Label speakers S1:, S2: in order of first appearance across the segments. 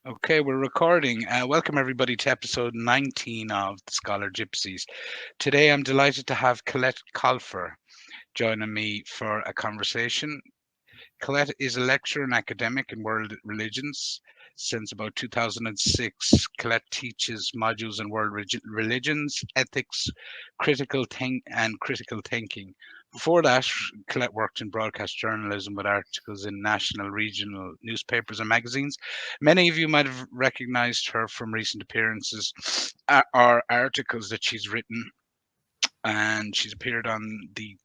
S1: Okay, we're recording. Welcome everybody to episode 19 of the Scholar Gypsies. Today I'm delighted to have Colette Colfer joining me for a conversation. Colette is a lecturer and academic in world religions. Since about 2006, Colette teaches modules in religions, ethics, critical thinking. Before that, Colette worked in broadcast journalism with articles in national, regional newspapers and magazines. Many of you might have recognized her from recent appearances or articles that she's written, and she's appeared on the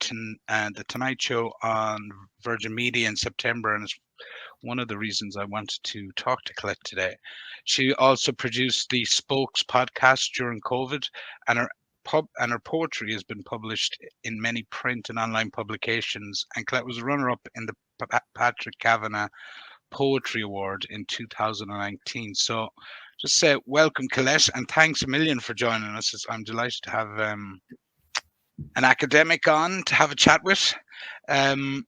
S1: Tonight Show on Virgin Media in September, and is one of the reasons I wanted to talk to Colette today. She also produced the Spokes podcast during COVID, and her poetry has been published in many print and online publications. And Colette was a runner-up in the Patrick Kavanagh Poetry Award in 2019. So, just say welcome, Colette, and thanks a million for joining us. I'm delighted to have an academic on to have a chat with. Um,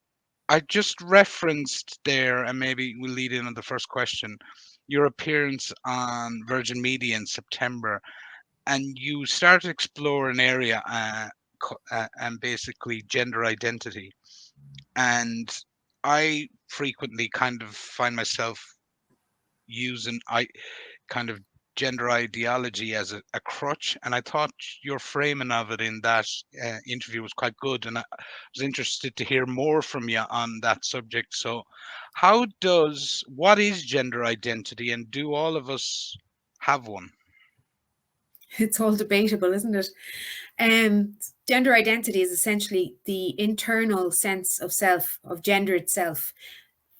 S1: I just referenced there, and maybe we'll lead in on the first question, your appearance on Virgin Media in September, and you started to explore an area and basically gender identity. And I frequently kind of find myself using kind of gender ideology as a crutch, and I thought your framing of it in that interview was quite good, and I was interested to hear more from you on that subject. So what is gender identity, and do all of us have one?
S2: It's all debatable, isn't it? Gender identity is essentially the internal sense of self, of gender itself,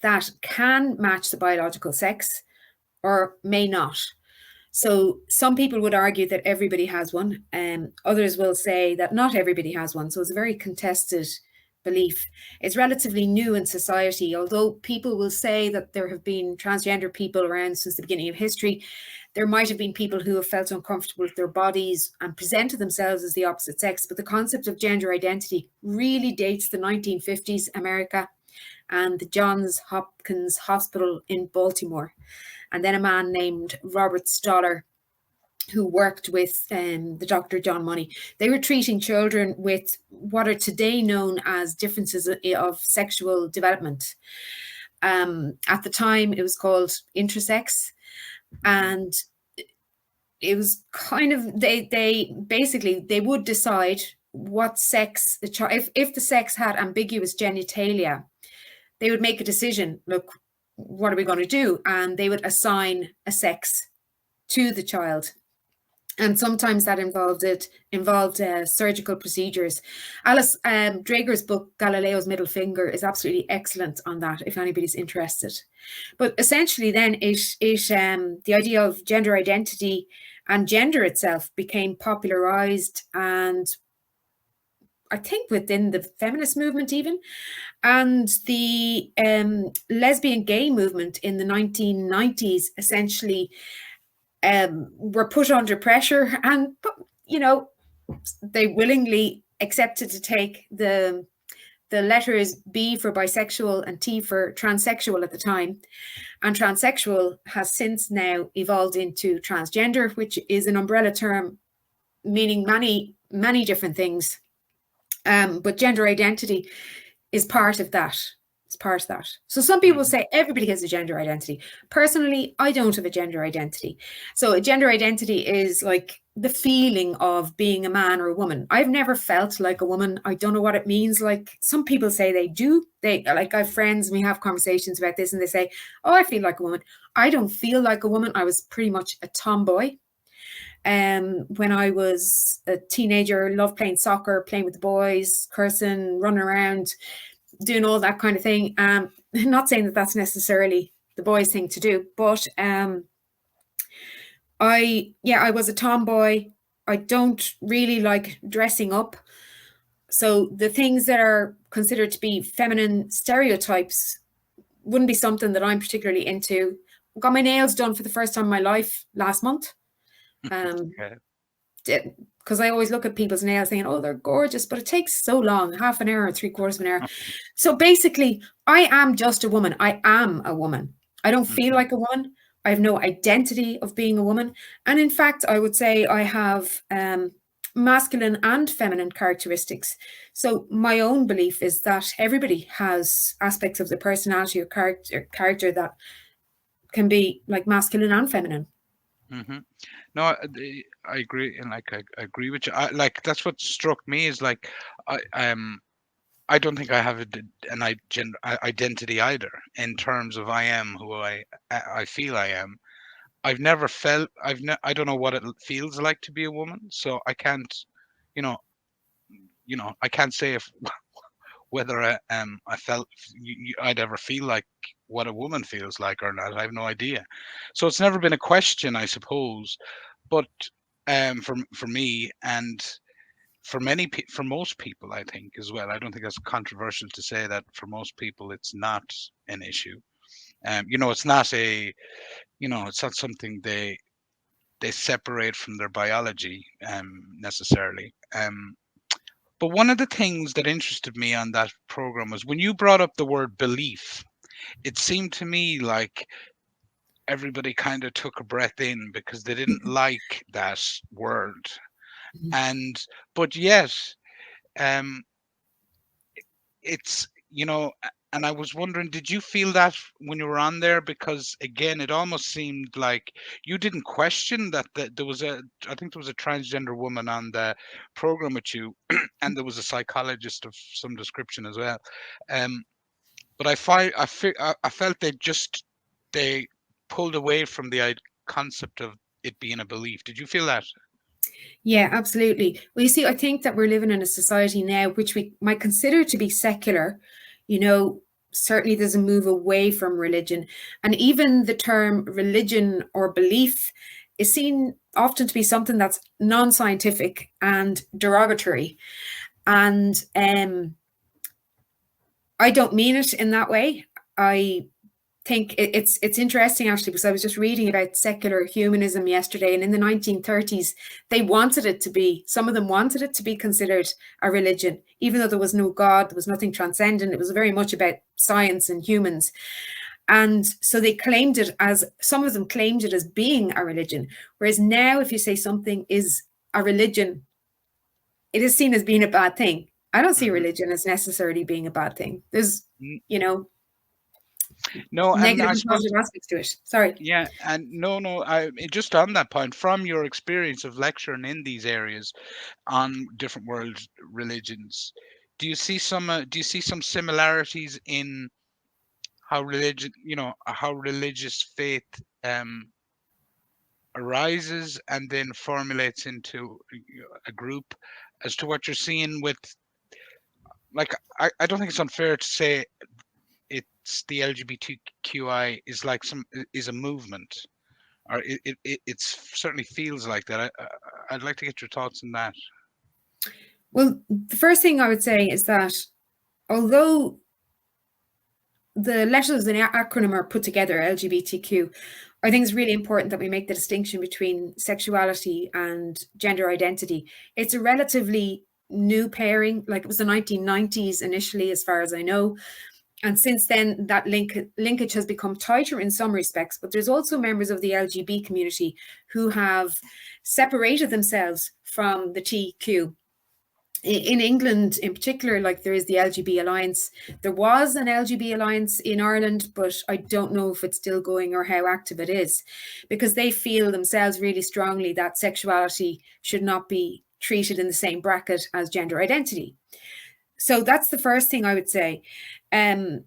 S2: that can match the biological sex or may not. So some people would argue that everybody has one, others will say that not everybody has one. So it's a very contested belief. It's relatively new in society, although people will say that there have been transgender people around since the beginning of history. There might have been people who have felt uncomfortable with their bodies and presented themselves as the opposite sex, but the concept of gender identity really dates the 1950s America and the Johns Hopkins Hospital in Baltimore. And then a man named Robert Stoller, who worked with the Dr. John Money. They were treating children with what are today known as differences of sexual development. At the time, it was called intersex, and it was kind of they basically they would decide what sex the child, if the sex had ambiguous genitalia, they would make a decision. Look, what are we going to do? And they would assign a sex to the child. And sometimes that involved surgical procedures. Alice Drager's book, Galileo's Middle Finger, is absolutely excellent on that, if anybody's interested. But essentially then the idea of gender identity and gender itself became popularized, and I think within the feminist movement even, and the lesbian gay movement in the 1990s essentially were put under pressure, and they willingly accepted to take the letters B for bisexual and T for transsexual at the time. And transsexual has since now evolved into transgender, which is an umbrella term meaning many different things. But gender identity is part of that. It's part of that. So some people say everybody has a gender identity. Personally, I don't have a gender identity. So a gender identity is like the feeling of being a man or a woman. I've never felt like a woman. I don't know what it means. Like some people say they do. I have friends and we have conversations about this and they say, oh, I feel like a woman. I don't feel like a woman. I was pretty much a tomboy. When I was a teenager, loved playing soccer, playing with the boys, cursing, running around, doing all that kind of thing. Not saying that that's necessarily the boys' thing to do, but I was a tomboy. I don't really like dressing up. So the things that are considered to be feminine stereotypes wouldn't be something that I'm particularly into. Got my nails done for the first time in my life last month. Because I always look at people's nails thinking, oh, they're gorgeous, but it takes so long, half an hour or 3/4 of an hour. So basically, I am just a woman. I am a woman. I don't feel like a woman, I have no identity of being a woman. And in fact, I would say I have masculine and feminine characteristics. So my own belief is that everybody has aspects of their personality or character that can be like masculine and feminine.
S1: Hmm. No, I agree, and like I agree with you. Like that's what struck me is like I don't think I have an identity either in terms of I am who I feel I am. I've never felt I don't know what it feels like to be a woman, so I can't, you know, I can't say if whether I felt I'd ever feel like what a woman feels like or not. I have no idea. So it's never been a question, I suppose. But for me and for most people, I think as well. I don't think it's controversial to say that for most people, it's not an issue. It's not it's not something they separate from their biology necessarily. But one of the things that interested me on that program was when you brought up the word belief. It seemed to me like everybody kind of took a breath in because they didn't like that word, and but yet um it's and I was wondering, did you feel that when you were on there? Because again, it almost seemed like you didn't question that there was I think there was a transgender woman on the program with you, and there was a psychologist of some description as well. Um, but I felt they pulled away from the concept of it being a belief. Did you feel that?
S2: Yeah, absolutely. Well, you see, I think that we're living in a society now which we might consider to be secular. Certainly there's a move away from religion. And even the term religion or belief is seen often to be something that's non-scientific and derogatory. And I don't mean it in that way. I think it's interesting actually, because I was just reading about secular humanism yesterday, and in the 1930s some of them wanted it to be considered a religion, even though there was no God, there was nothing transcendent. It was very much about science and humans. And so some of them claimed it as being a religion, whereas now if you say something is a religion, it is seen as being a bad thing. I don't see
S1: Hmm.
S2: religion as necessarily being a bad thing. There's you know
S1: No, and
S2: negative
S1: I
S2: and
S1: suppose.
S2: positive aspects to it. Sorry.
S1: Yeah, and no, just on that point, from your experience of lecturing in these areas on different world religions, do you see some similarities in how religious faith arises and then formulates into a group, as to what you're seeing with, like, I don't think it's unfair to say it's the LGBTQI is a movement, or it certainly feels like that. I'd like to get your thoughts on that.
S2: Well, the first thing I would say is that although the letters and acronym are put together, LGBTQ, I think it's really important that we make the distinction between sexuality and gender identity. It's a relatively new pairing, like it was the 1990s initially, as far as I know. And since then, that linkage has become tighter in some respects, but there's also members of the LGB community who have separated themselves from the TQ. In England in particular, like there is the LGB Alliance. There was an LGB Alliance in Ireland, but I don't know if it's still going or how active it is, because they feel themselves really strongly that sexuality should not be treated in the same bracket as gender identity. So that's the first thing I would say. In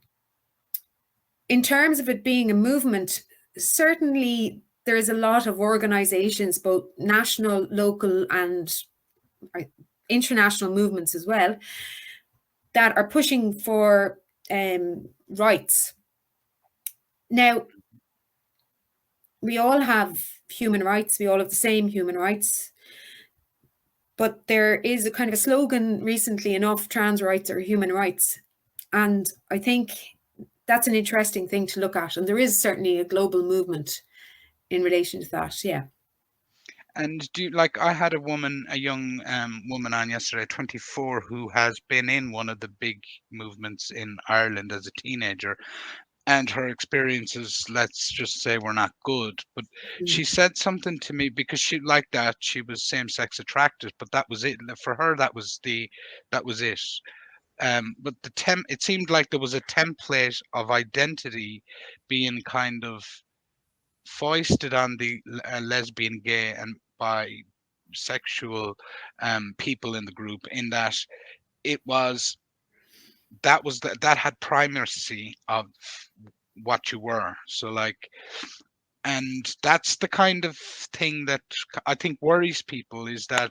S2: terms of it being a movement, certainly there is a lot of organizations, both national, local, and international movements as well, that are pushing for rights. Now, we all have human rights, we all have the same human rights, but there is a kind of a slogan recently enough: trans rights are human rights. And I think that's an interesting thing to look at. And there is certainly a global movement in relation to that. Yeah.
S1: And I had a young woman on yesterday, 24, who has been in one of the big movements in Ireland as a teenager, and her experiences, let's just say, were not good. But she said something to me, because she like that she was same-sex attracted, but that was it for her. That was it. But it seemed like there was a template of identity being kind of foisted on the lesbian, gay, and bisexual people in the group, in that it was that had primacy of what you were. So like, and that's the kind of thing that I think worries people, is that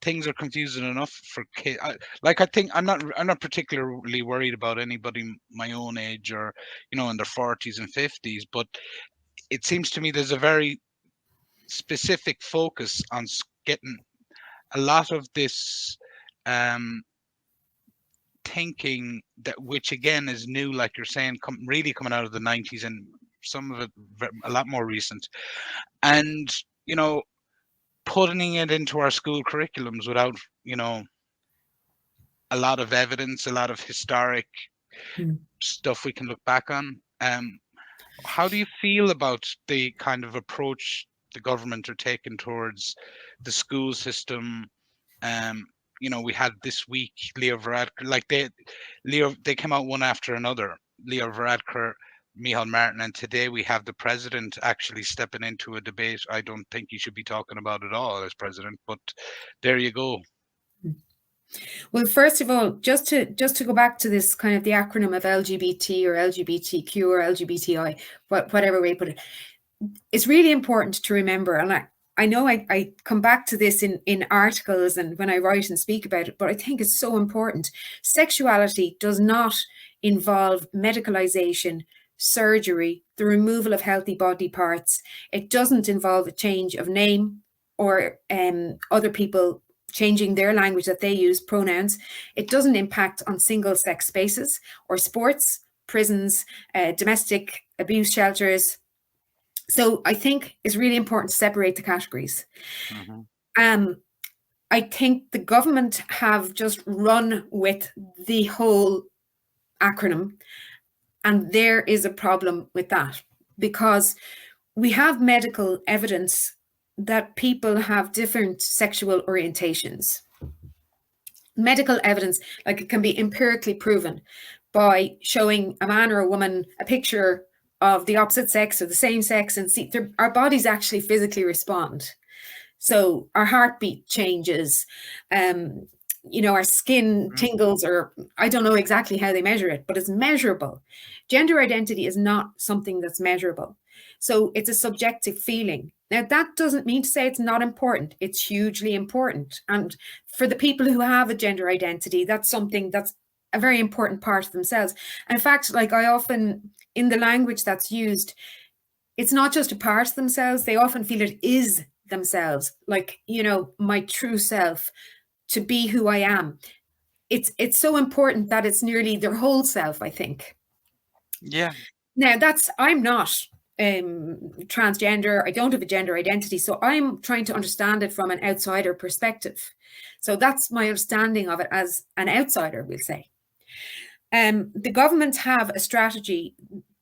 S1: things are confusing enough for kids. Like, I think I'm not particularly worried about anybody my own age, or in their 40s and 50s, but it seems to me there's a very specific focus on getting a lot of this um thinking, that which again is new, like you're saying, really coming out of the 90s, and some of it a lot more recent, and putting it into our school curriculums without a lot of evidence, a lot of historic stuff we can look back on. How do you feel about the kind of approach the government are taking towards the school system? We had this week Leo Varadkar, they came out one after another. Leo Varadkar, Micheál Martin, and today we have the president actually stepping into a debate I don't think he should be talking about at all as president, but there you go.
S2: Well, first of all, just to go back to this kind of the acronym of LGBT or LGBTQ or LGBTI, whatever way you put it, it's really important to remember, and I know I come back to this in articles and when I write and speak about it, but I think it's so important. Sexuality does not involve medicalization, surgery, the removal of healthy body parts. It doesn't involve a change of name or other people changing their language that they use, pronouns. It doesn't impact on single-sex spaces or sports, prisons, domestic abuse shelters. So I think it's really important to separate the categories. I think the government have just run with the whole acronym, and there is a problem with that, because we have medical evidence that people have different sexual orientations. Medical evidence, like, it can be empirically proven by showing a man or a woman a picture of the opposite sex or the same sex, and see our bodies actually physically respond. So our heartbeat changes, our skin tingles, or I don't know exactly how they measure it, but it's measurable. Gender identity is not something that's measurable. So it's a subjective feeling. Now, that doesn't mean to say it's not important. It's hugely important. And for the people who have a gender identity, that's something that's a very important part of themselves. And in fact, like, I often, in the language that's used, it's not just a part of themselves. They often feel it is themselves, like, my true self, to be who I am. It's so important that it's nearly their whole self, I think.
S1: Yeah.
S2: Now, I'm not transgender. I don't have a gender identity, so I'm trying to understand it from an outsider perspective. So that's my understanding of it as an outsider, we'll say. The government have a strategy.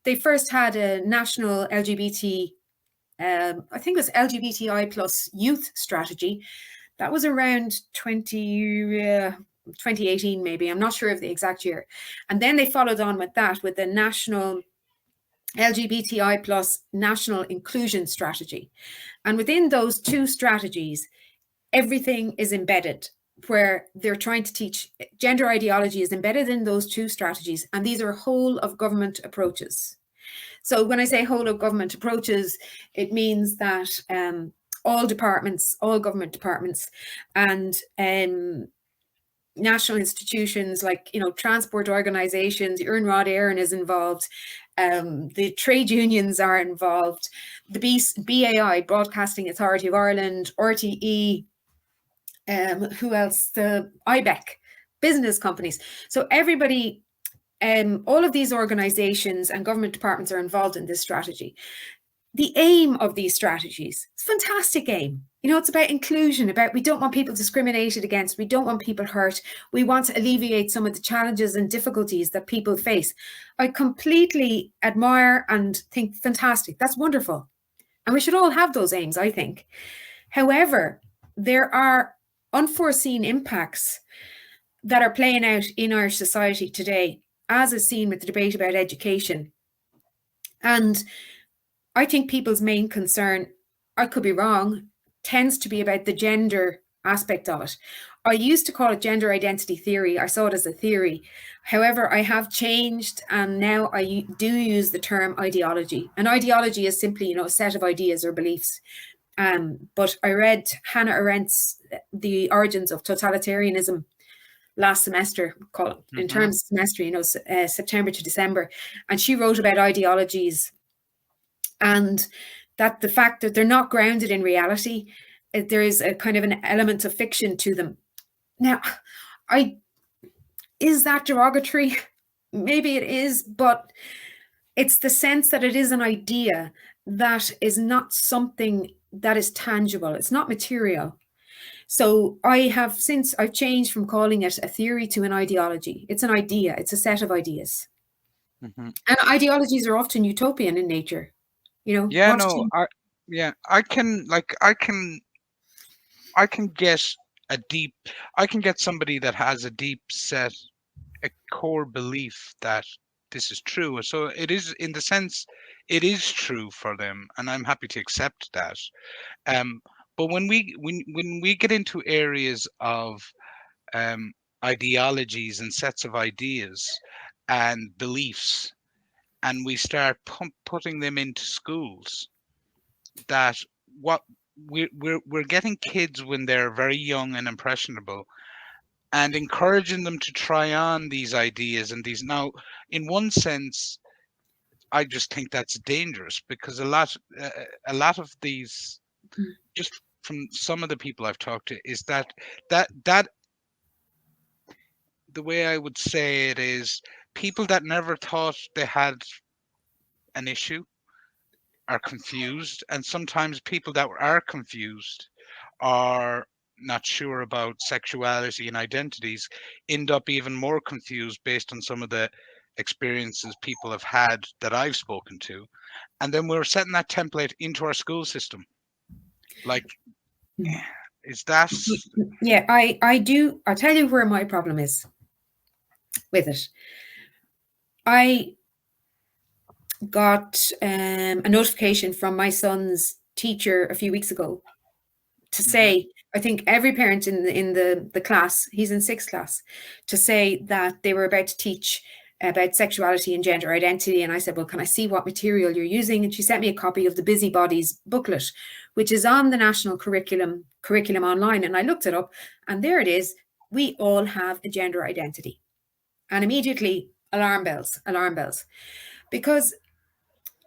S2: They first had a national LGBT, I think it was LGBTI plus youth strategy. That was around 2018, maybe. I'm not sure of the exact year. And then they followed on with that with the national LGBTI plus national inclusion strategy. And within those two strategies, everything is embedded, where they're trying to teach gender ideology is embedded in those two strategies. And these are whole of government approaches. So when I say whole of government approaches, it means that all government departments and national institutions, like, transport organizations, Iarnród Éireann is involved, the trade unions are involved, the BAI, Broadcasting Authority of Ireland, RTE, who else? The IBEC, business companies. So everybody, all of these organizations and government departments are involved in this strategy. The aim of these strategies, it's a fantastic aim. You know, it's about inclusion, about we don't want people discriminated against. We don't want people hurt. We want to alleviate some of the challenges and difficulties that people face. I completely admire and think fantastic. That's wonderful. And we should all have those aims, I think. However, there are unforeseen impacts that are playing out in our society today, as is seen with the debate about education. And I think people's main concern, I could be wrong, tends to be about the gender aspect of it. I used to call it gender identity theory. I saw it as a theory. However, I have changed, and now I do use the term ideology. An ideology is simply, a set of ideas or beliefs. But I read Hannah Arendt's The Origins of Totalitarianism last semester, in terms of semester, September to December, and she wrote about ideologies and that the fact that they're not grounded in reality, there is a kind of an element of fiction to them. Now, is that derogatory? Maybe it is, but it's the sense that it is an idea that is not something that is tangible. It's not material. So I've changed from calling it a theory to an ideology. It's an idea. It's a set of ideas. And ideologies are often utopian in nature.
S1: Yeah, no, I can get somebody that has a deep set, a core belief that this is true. So it is, in the sense, it is true for them, and I'm happy to accept that. But when we get into areas of ideologies and sets of ideas and beliefs, and we start putting them into schools, that what we're getting kids when they're very young and impressionable, and encouraging them to try on these ideas and these. Now, in one sense, I just think that's dangerous, because a lot of these, just from some of the people I've talked to, is that the way I would say it is, people that never thought they had an issue are confused, and sometimes people that are confused, are not sure about sexuality and identities, end up even more confused based on some of the experiences people have had that I've spoken to. And then we're setting that template into our school system. Like, is that...
S2: Yeah, I do. I'll tell you where my problem is with it. I got a notification from my son's teacher a few weeks ago to say, I think every parent in the class, he's in 6th class, to say that they were about to teach about sexuality and gender identity. And I said, well, can I see what material you're using? And she sent me a copy of the Busybodies booklet, which is on the national curriculum online. And I looked it up, and there it is. We all have a gender identity. And immediately, alarm bells. Because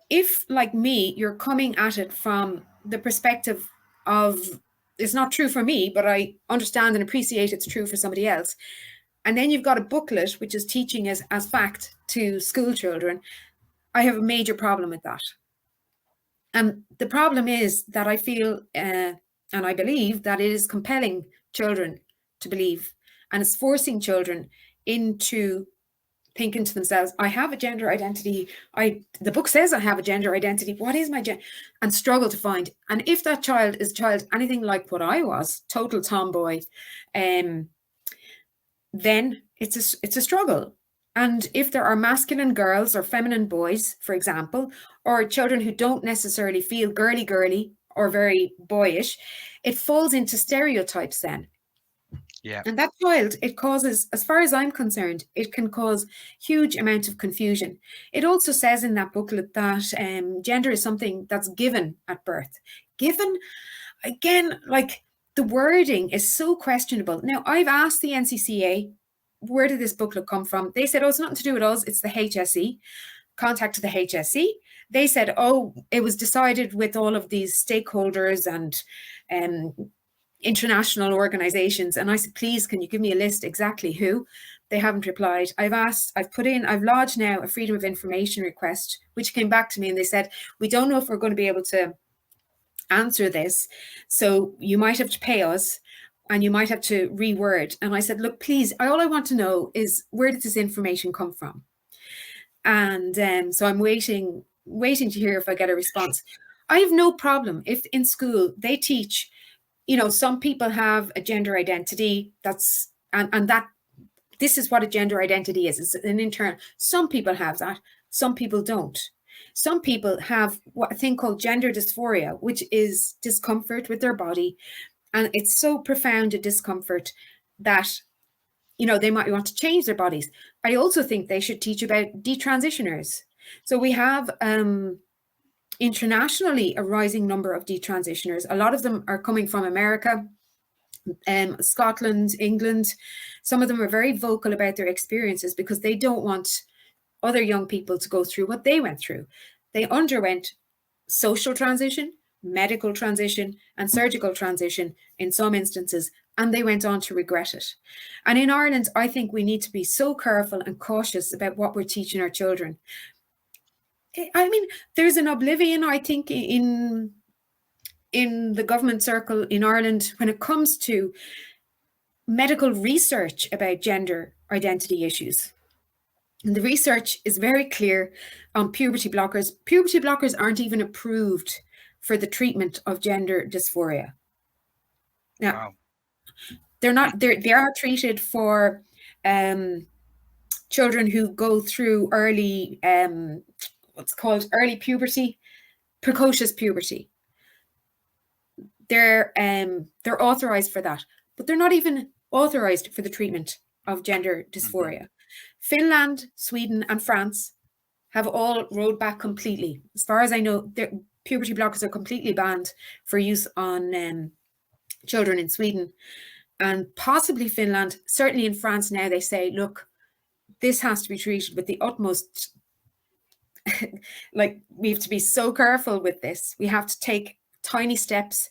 S2: if, like me, you're coming at it from the perspective of, it's not true for me, but I understand and appreciate it's true for somebody else, and then you've got a booklet which is teaching as fact to school children, I have a major problem with that. And the problem is that I feel, and I believe, that it is compelling children to believe, and it's forcing children into thinking to themselves, I have a gender identity. The book says I have a gender identity. What is my gender? And struggle to find. And if that child is a child anything like what I was, total tomboy, then it's a struggle. And if there are masculine girls or feminine boys, for example, or children who don't necessarily feel girly or very boyish, it falls into stereotypes then.
S1: Yeah.
S2: And that child, it causes, as far as I'm concerned, it can cause huge amount of confusion. It also says in that booklet that gender is something that's given at birth. Given, again, like, the wording is so questionable. Now, I've asked the NCCA, where did this booklet come from? They said, oh, it's nothing to do with us. It's the HSE. Contacted the HSE. They said, oh, it was decided with all of these stakeholders and international organizations. And I said, please, can you give me a list exactly who? They haven't replied. I've lodged now a Freedom of Information request, which came back to me, and they said, we don't know if we're going to be able to answer this. So you might have to pay us and you might have to reword. And I said, look, please, all I want to know is, where did this information come from? And so I'm waiting to hear if I get a response. I have no problem if in school they teach, some people have a gender identity and that this is what a gender identity is. It's an internal. Some people have that. Some people don't. Some people have a thing called gender dysphoria, which is discomfort with their body. And it's so profound a discomfort that, they might want to change their bodies. I also think they should teach about detransitioners. So we have internationally a rising number of detransitioners. A lot of them are coming from America, Scotland, England. Some of them are very vocal about their experiences because they don't want other young people to go through what they went through. They underwent social transition, medical transition, and surgical transition in some instances, and they went on to regret it. And in Ireland, I think we need to be so careful and cautious about what we're teaching our children. I mean, there's an oblivion, I think, in the government circle in Ireland when it comes to medical research about gender identity issues. And the research is very clear on puberty blockers. Puberty blockers aren't even approved for the treatment of gender dysphoria. Now, wow. They're not. They are treated for children who go through early, what's called early puberty, precocious puberty. They're authorized for that, but they're not even authorized for the treatment of gender dysphoria. Mm-hmm. Finland, Sweden, and France have all rolled back completely. As far as I know, their puberty blockers are completely banned for use on children in Sweden, and possibly Finland. Certainly in France now, they say, look, this has to be treated with the utmost, like, we have to be so careful with this. We have to take tiny steps.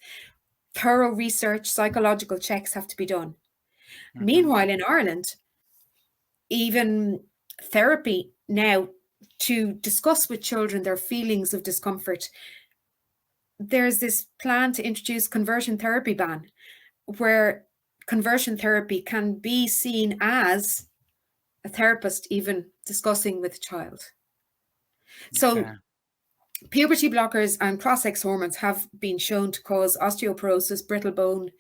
S2: Thorough research, psychological checks have to be done. Mm-hmm. Meanwhile, in Ireland, even therapy now to discuss with children their feelings of discomfort. There's this plan to introduce conversion therapy ban, where conversion therapy can be seen as a therapist even discussing with a child. So puberty blockers and cross-sex hormones have been shown to cause osteoporosis, brittle bone,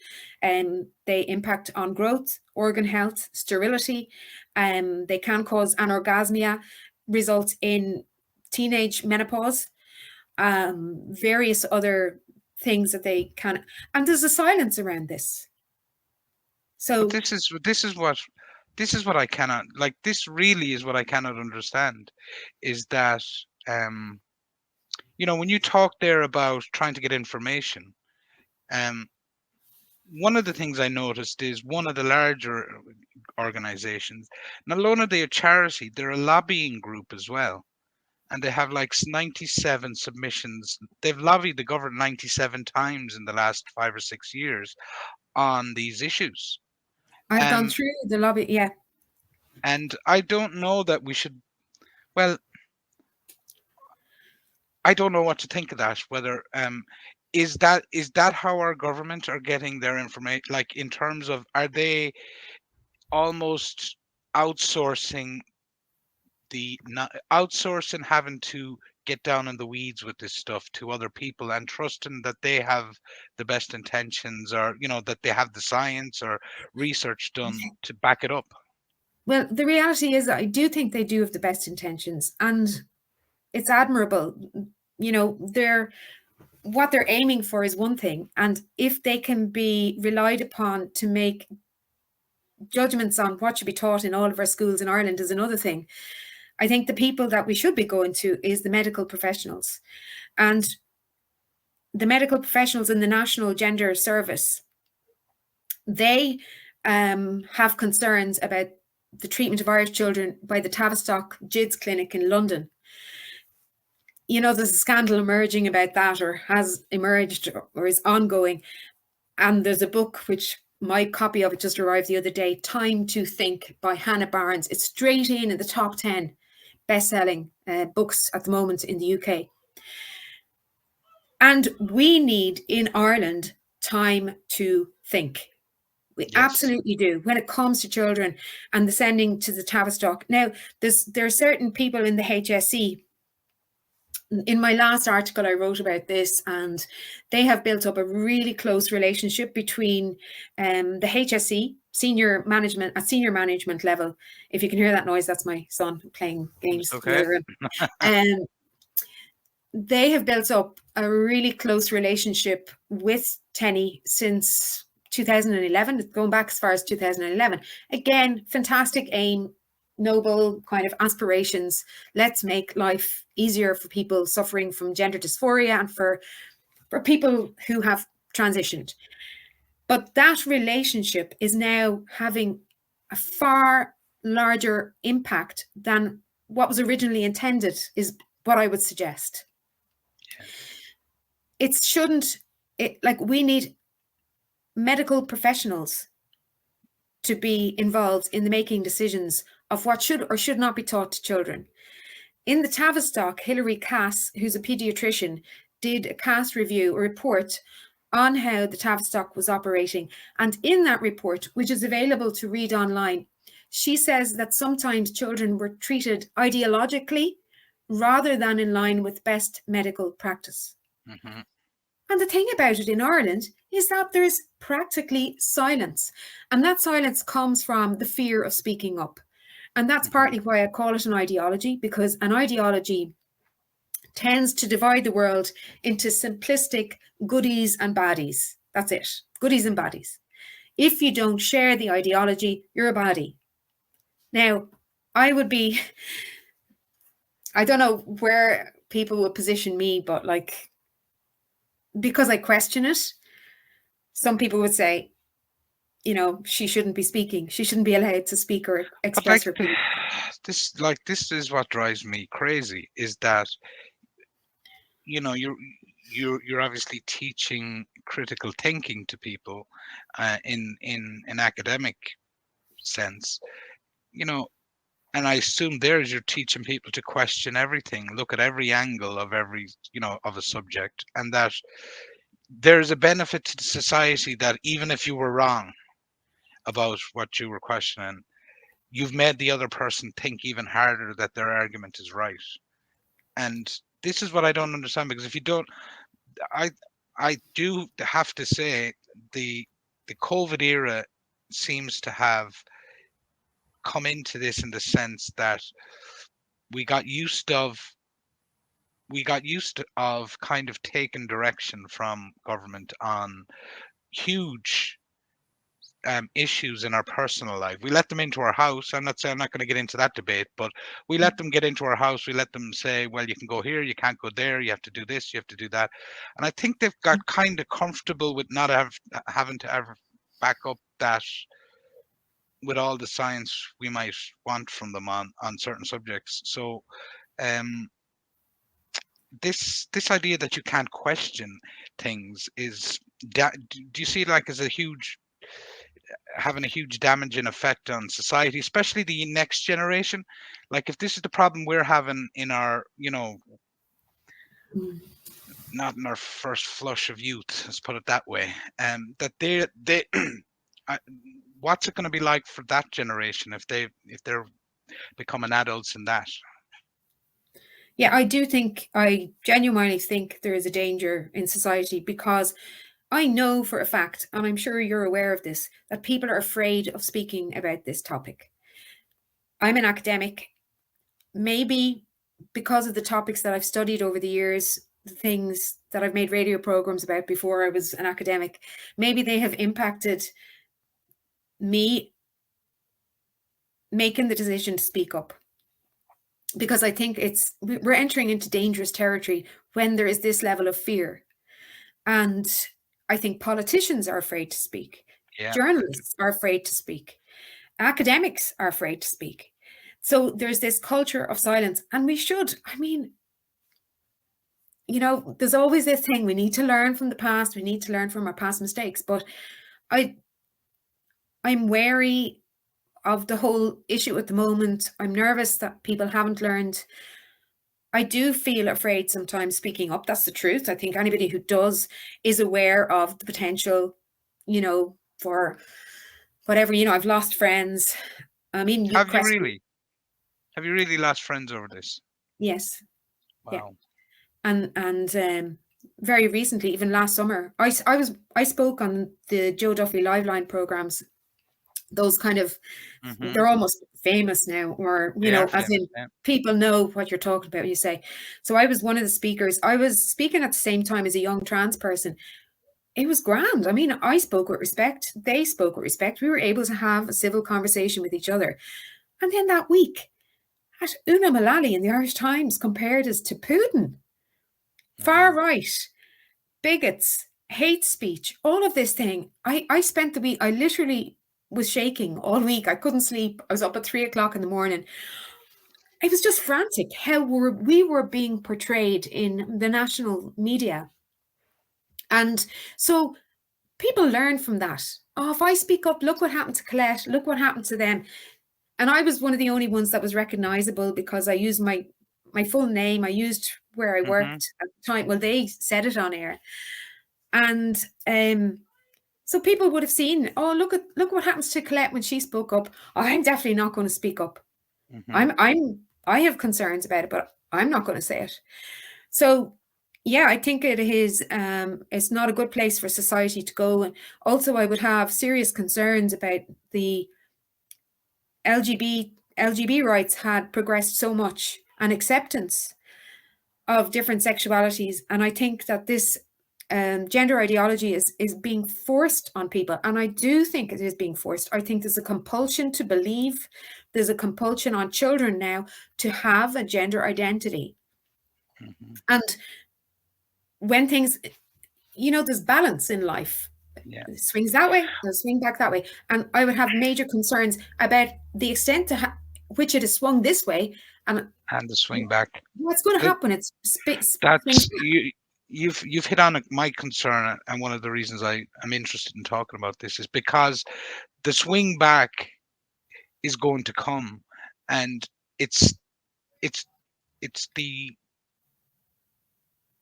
S2: and they impact on growth, organ health, sterility. They can cause anorgasmia, result in teenage menopause, various other things that they can. And there's a silence around this. So
S1: but this is what I cannot, like, this really is what I cannot understand, is that when you talk there about trying to get information, one of the things I noticed is one of the larger organizations, not only are they a charity, they're a lobbying group as well. And they have like 97 submissions. They've lobbied the government 97 times in the last 5 or 6 years on these issues.
S2: I've gone through the lobby, yeah.
S1: And I don't know that we should, well, I don't know what to think of that. Whether is that how our government are getting their information? Like, in terms of, are they almost outsourcing having to get down in the weeds with this stuff to other people and trusting that they have the best intentions, or that they have the science or research done to back it up?
S2: Well, the reality is that I do think they do have the best intentions, and it's admirable. What they're aiming for is one thing, and if they can be relied upon to make judgments on what should be taught in all of our schools in Ireland is another thing. I think the people that we should be going to is the medical professionals, and the medical professionals in the National Gender Service. They have concerns about the treatment of Irish children by the Tavistock GIDS clinic in London. There's a scandal emerging about that, or has emerged, or is ongoing. And there's a book, which my copy of it just arrived the other day, Time to Think by Hannah Barnes. It's straight in the top 10 best-selling books at the moment in the UK. And we need in Ireland time to think. We
S1: Yes.
S2: absolutely do when it comes to children and the sending to the Tavistock. Now, there are certain people in the HSE. In my last article, I wrote about this, and they have built up a really close relationship between the HSE senior management at senior management level. If you can hear that noise, that's my son playing games in the
S1: Okay.
S2: other room. And they have built up a really close relationship with Tenny since 2011, going back as far as 2011. Again, fantastic aim, noble kind of aspirations. Let's make life easier for people suffering from gender dysphoria and for people who have transitioned. But that relationship is now having a far larger impact than what was originally intended, is what I would suggest. It shouldn't, like, we need medical professionals to be involved in the making decisions of what should or should not be taught to children. In the Tavistock, Hilary Cass, who's a paediatrician, did a cast review, a report on how the Tavistock was operating. And in that report, which is available to read online, she says that sometimes children were treated ideologically rather than in line with best medical practice.
S1: Mm-hmm.
S2: And the thing about it in Ireland is that there's practically silence. And that silence comes from the fear of speaking up. And that's partly why I call it an ideology, because an ideology tends to divide the world into simplistic goodies and baddies. That's it, goodies and baddies. If you don't share the ideology, you're a baddie. Now, I don't know where people would position me, but like, because I question it, some people would say, you know, she shouldn't be speaking. She shouldn't be allowed to speak or
S1: But
S2: express
S1: like
S2: her opinion.
S1: this is what drives me crazy, is that, you know, you're obviously teaching critical thinking to people, in an academic sense, you know, and I assume there's you're teaching people to question everything, look at every angle of every, you know, of a subject, and that there's a benefit to the society that even if you were wrong about what you were questioning, you've made the other person think even harder that their argument is right. And this is what I don't understand, because if you don't, I I do have to say, the the COVID era seems to have come into this in the sense that we got used of kind of taking direction from government on huge issues in our personal life. We let them into our house. I'm not saying, I'm not going to get into that debate, but we let them get into our house. We let them say, well, you can go here, you can't go there, you have to do this, you have to do that. And I think they've got kind of comfortable with not having to ever back up that with all the science we might want from them on certain subjects. So um, this idea that you can't question things is, do you see it like as a huge, having a huge damaging effect on society, especially the next generation? Like, if this is the problem we're having in our, you know, not in our first flush of youth, let's put it that way, that they I- what's it going to be like for that generation if they're becoming adults in that?
S2: Yeah, I genuinely think there is a danger in society, because I know for a fact, and I'm sure you're aware of this, that people are afraid of speaking about this topic. I'm an academic. Maybe because of the topics that I've studied over the years, the things that I've made radio programs about before I was an academic, maybe they have impacted me making the decision to speak up. Because I think we're entering into dangerous territory when there is this level of fear. And I think politicians are afraid to speak.
S1: Yeah.
S2: Journalists are afraid to speak. Academics are afraid to speak. So there's this culture of silence. And we should, I mean, you know, there's always this thing, we need to learn from the past, we need to learn from our past mistakes. But I'm wary of the whole issue at the moment. I'm nervous that people haven't learned. I do feel afraid sometimes speaking up. That's the truth. I think anybody who does is aware of the potential, for whatever, I've lost friends. I mean, you
S1: Have you
S2: question.
S1: really? Have you really lost friends over this?
S2: Yes. Yeah.
S1: Wow.
S2: And very recently, even last summer, I spoke on the Joe Duffy Liveline programs. Those kind of,
S1: Mm-hmm.
S2: they're almost famous now, or
S1: They are
S2: as
S1: famous.
S2: in
S1: Yeah.
S2: people know what you're talking about. You say. So I was one of the speakers. I was speaking at the same time as a young trans person. It was grand. I mean, I spoke with respect. They spoke with respect. We were able to have a civil conversation with each other. And then that week, at Una Mullally in the Irish Times compared us to Putin. Far
S1: Mm-hmm.
S2: right, bigots, hate speech, all of this thing. I spent the week, I literally was shaking all week. I couldn't sleep. I was up at 3 o'clock in the morning. It was just frantic how we were being portrayed in the national media. And so people learn from that. Oh, if I speak up, look what happened to Colette, look what happened to them. And I was one of the only ones that was recognizable because I used my full name. I used where I
S1: Mm-hmm.
S2: worked at the time. Well, they said it on air. And so people would have seen, oh, look what happens to Colette when she spoke up. Oh, I'm definitely not going to speak up.
S1: Mm-hmm.
S2: I have concerns about it, but I'm not going to say it. So yeah, I think it is it's not a good place for society to go. And also I would have serious concerns about the LGB rights had progressed so much, and acceptance of different sexualities. And I think that this gender ideology is being forced on people. And I do think it is being forced. I think there's a compulsion to believe, there's a compulsion on children now to have a gender identity.
S1: Mm-hmm.
S2: And when things, there's balance in life.
S1: Yeah.
S2: It swings that way, it'll swing back that way. And I would have major concerns about the extent to which it is swung this way. And
S1: And the swing back.
S2: what's going to
S1: That
S2: happen? It's swings
S1: that's
S2: back.
S1: you've hit on my concern, and one of the reasons I am interested in talking about this is because the swing back is going to come, and it's it's it's the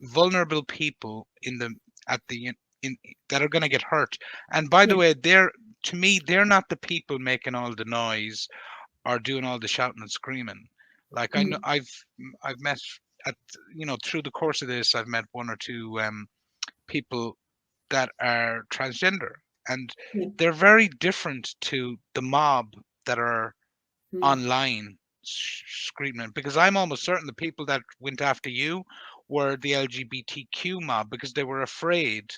S1: vulnerable people in the at the in that are going to get hurt. And by the
S2: Yeah.
S1: way, to me, they're not the people making all the noise or doing all the shouting and screaming. Like I know,
S2: Mm.
S1: I've met at through the course of this, I've met one or two people that are transgender, and
S2: Yeah.
S1: they're very different to the mob that are
S2: Mm.
S1: online screaming. Because I'm almost certain the people that went after you were the LGBTQ mob because they were afraid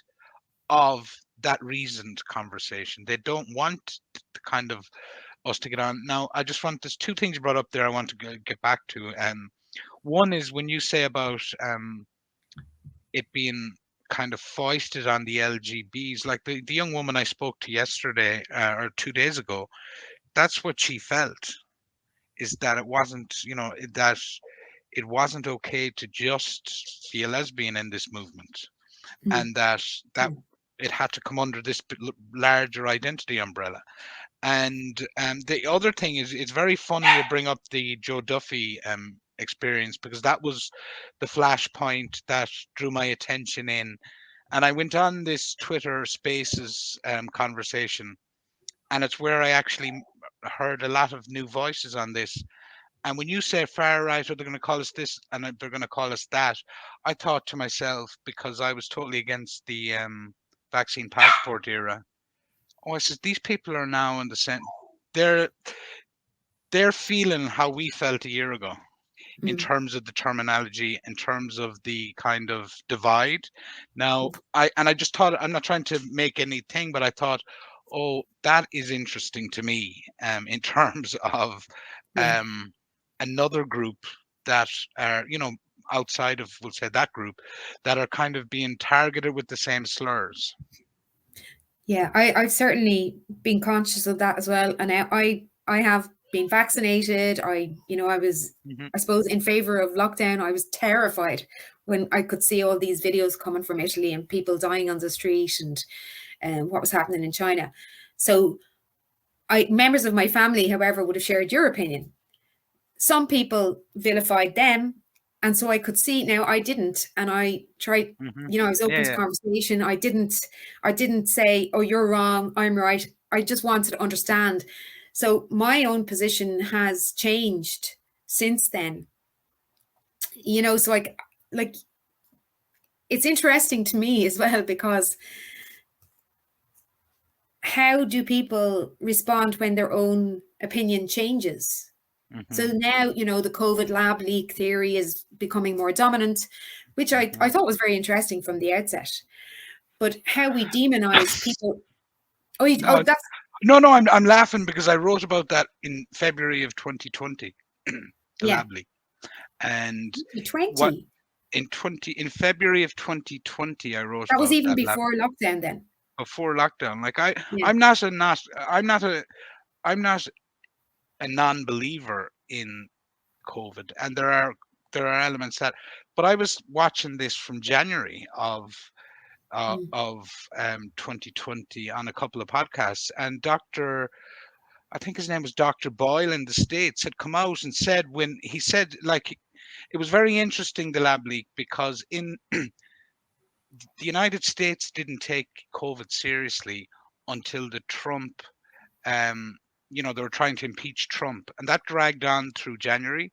S1: of that reasoned conversation. They don't want the kind of us to get on. Now, there's two things you brought up there I want to get back to. One is when you say about it being kind of foisted on the LGBs, like the young woman I spoke to yesterday or 2 days ago, that's what she felt, is that it wasn't, that it wasn't okay to just be a lesbian in this movement,
S2: Mm.
S1: and that
S2: Mm.
S1: it had to come under this larger identity umbrella. And the other thing is, it's very funny you bring up the Joe Duffy experience, because that was the flashpoint that drew my attention in. And I went on this Twitter Spaces conversation, and it's where I actually heard a lot of new voices on this. And when you say far right, or they're going to call us this and they're going to call us that, I thought to myself, because I was totally against the vaccine passport era. Oh, I said, these people are now in the same. They're they're feeling how we felt a year ago, in
S2: Mm.
S1: terms of the terminology, in terms of the kind of divide. Now, I just thought, I'm not trying to make anything, but I thought, oh, that is interesting to me, in terms of
S2: Yeah.
S1: um, another group that are, outside of, we'll say, that group, that are kind of being targeted with the same slurs.
S2: Yeah, I've certainly been conscious of that as well. And I have been vaccinated. I was,
S1: Hmm.
S2: I suppose, in favor of lockdown. I was terrified when I could see all these videos coming from Italy and people dying on the street, and what was happening in China. So members of my family, however, would have shared your opinion. Some people vilified them And so I could see, now I didn't, and I tried,
S1: Hmm.
S2: I was
S1: Yeah,
S2: open to
S1: yeah.
S2: conversation. I didn't say, oh, you're wrong, I'm right. I just wanted to understand. So my own position has changed since then. So like it's interesting to me as well, because how do people respond when their own opinion changes? So
S1: Hmm.
S2: now, the COVID lab leak theory is becoming more dominant, which I
S1: Hmm.
S2: thought was very interesting from the outset. But how we demonize people. Oh,
S1: No,
S2: that's,
S1: no, no. I'm laughing because I wrote about that in February of 2020, the
S2: yeah,
S1: lab leak, and what
S2: 2020.
S1: in February of 2020 I wrote
S2: That was
S1: about
S2: even
S1: that lab
S2: before lockdown then.
S1: before lockdown. Like I,
S2: Yeah.
S1: I'm not a not, I'm not a non-believer in COVID, and there are elements that, but I was watching this from January
S2: Mm.
S1: of 2020 on a couple of podcasts, and I think his name was Dr. Boyle in the States had come out and said, when he said, like, it was very interesting, the lab leak, because in the United States didn't take COVID seriously until the Trump, um, they were trying to impeach Trump, and that dragged on through January.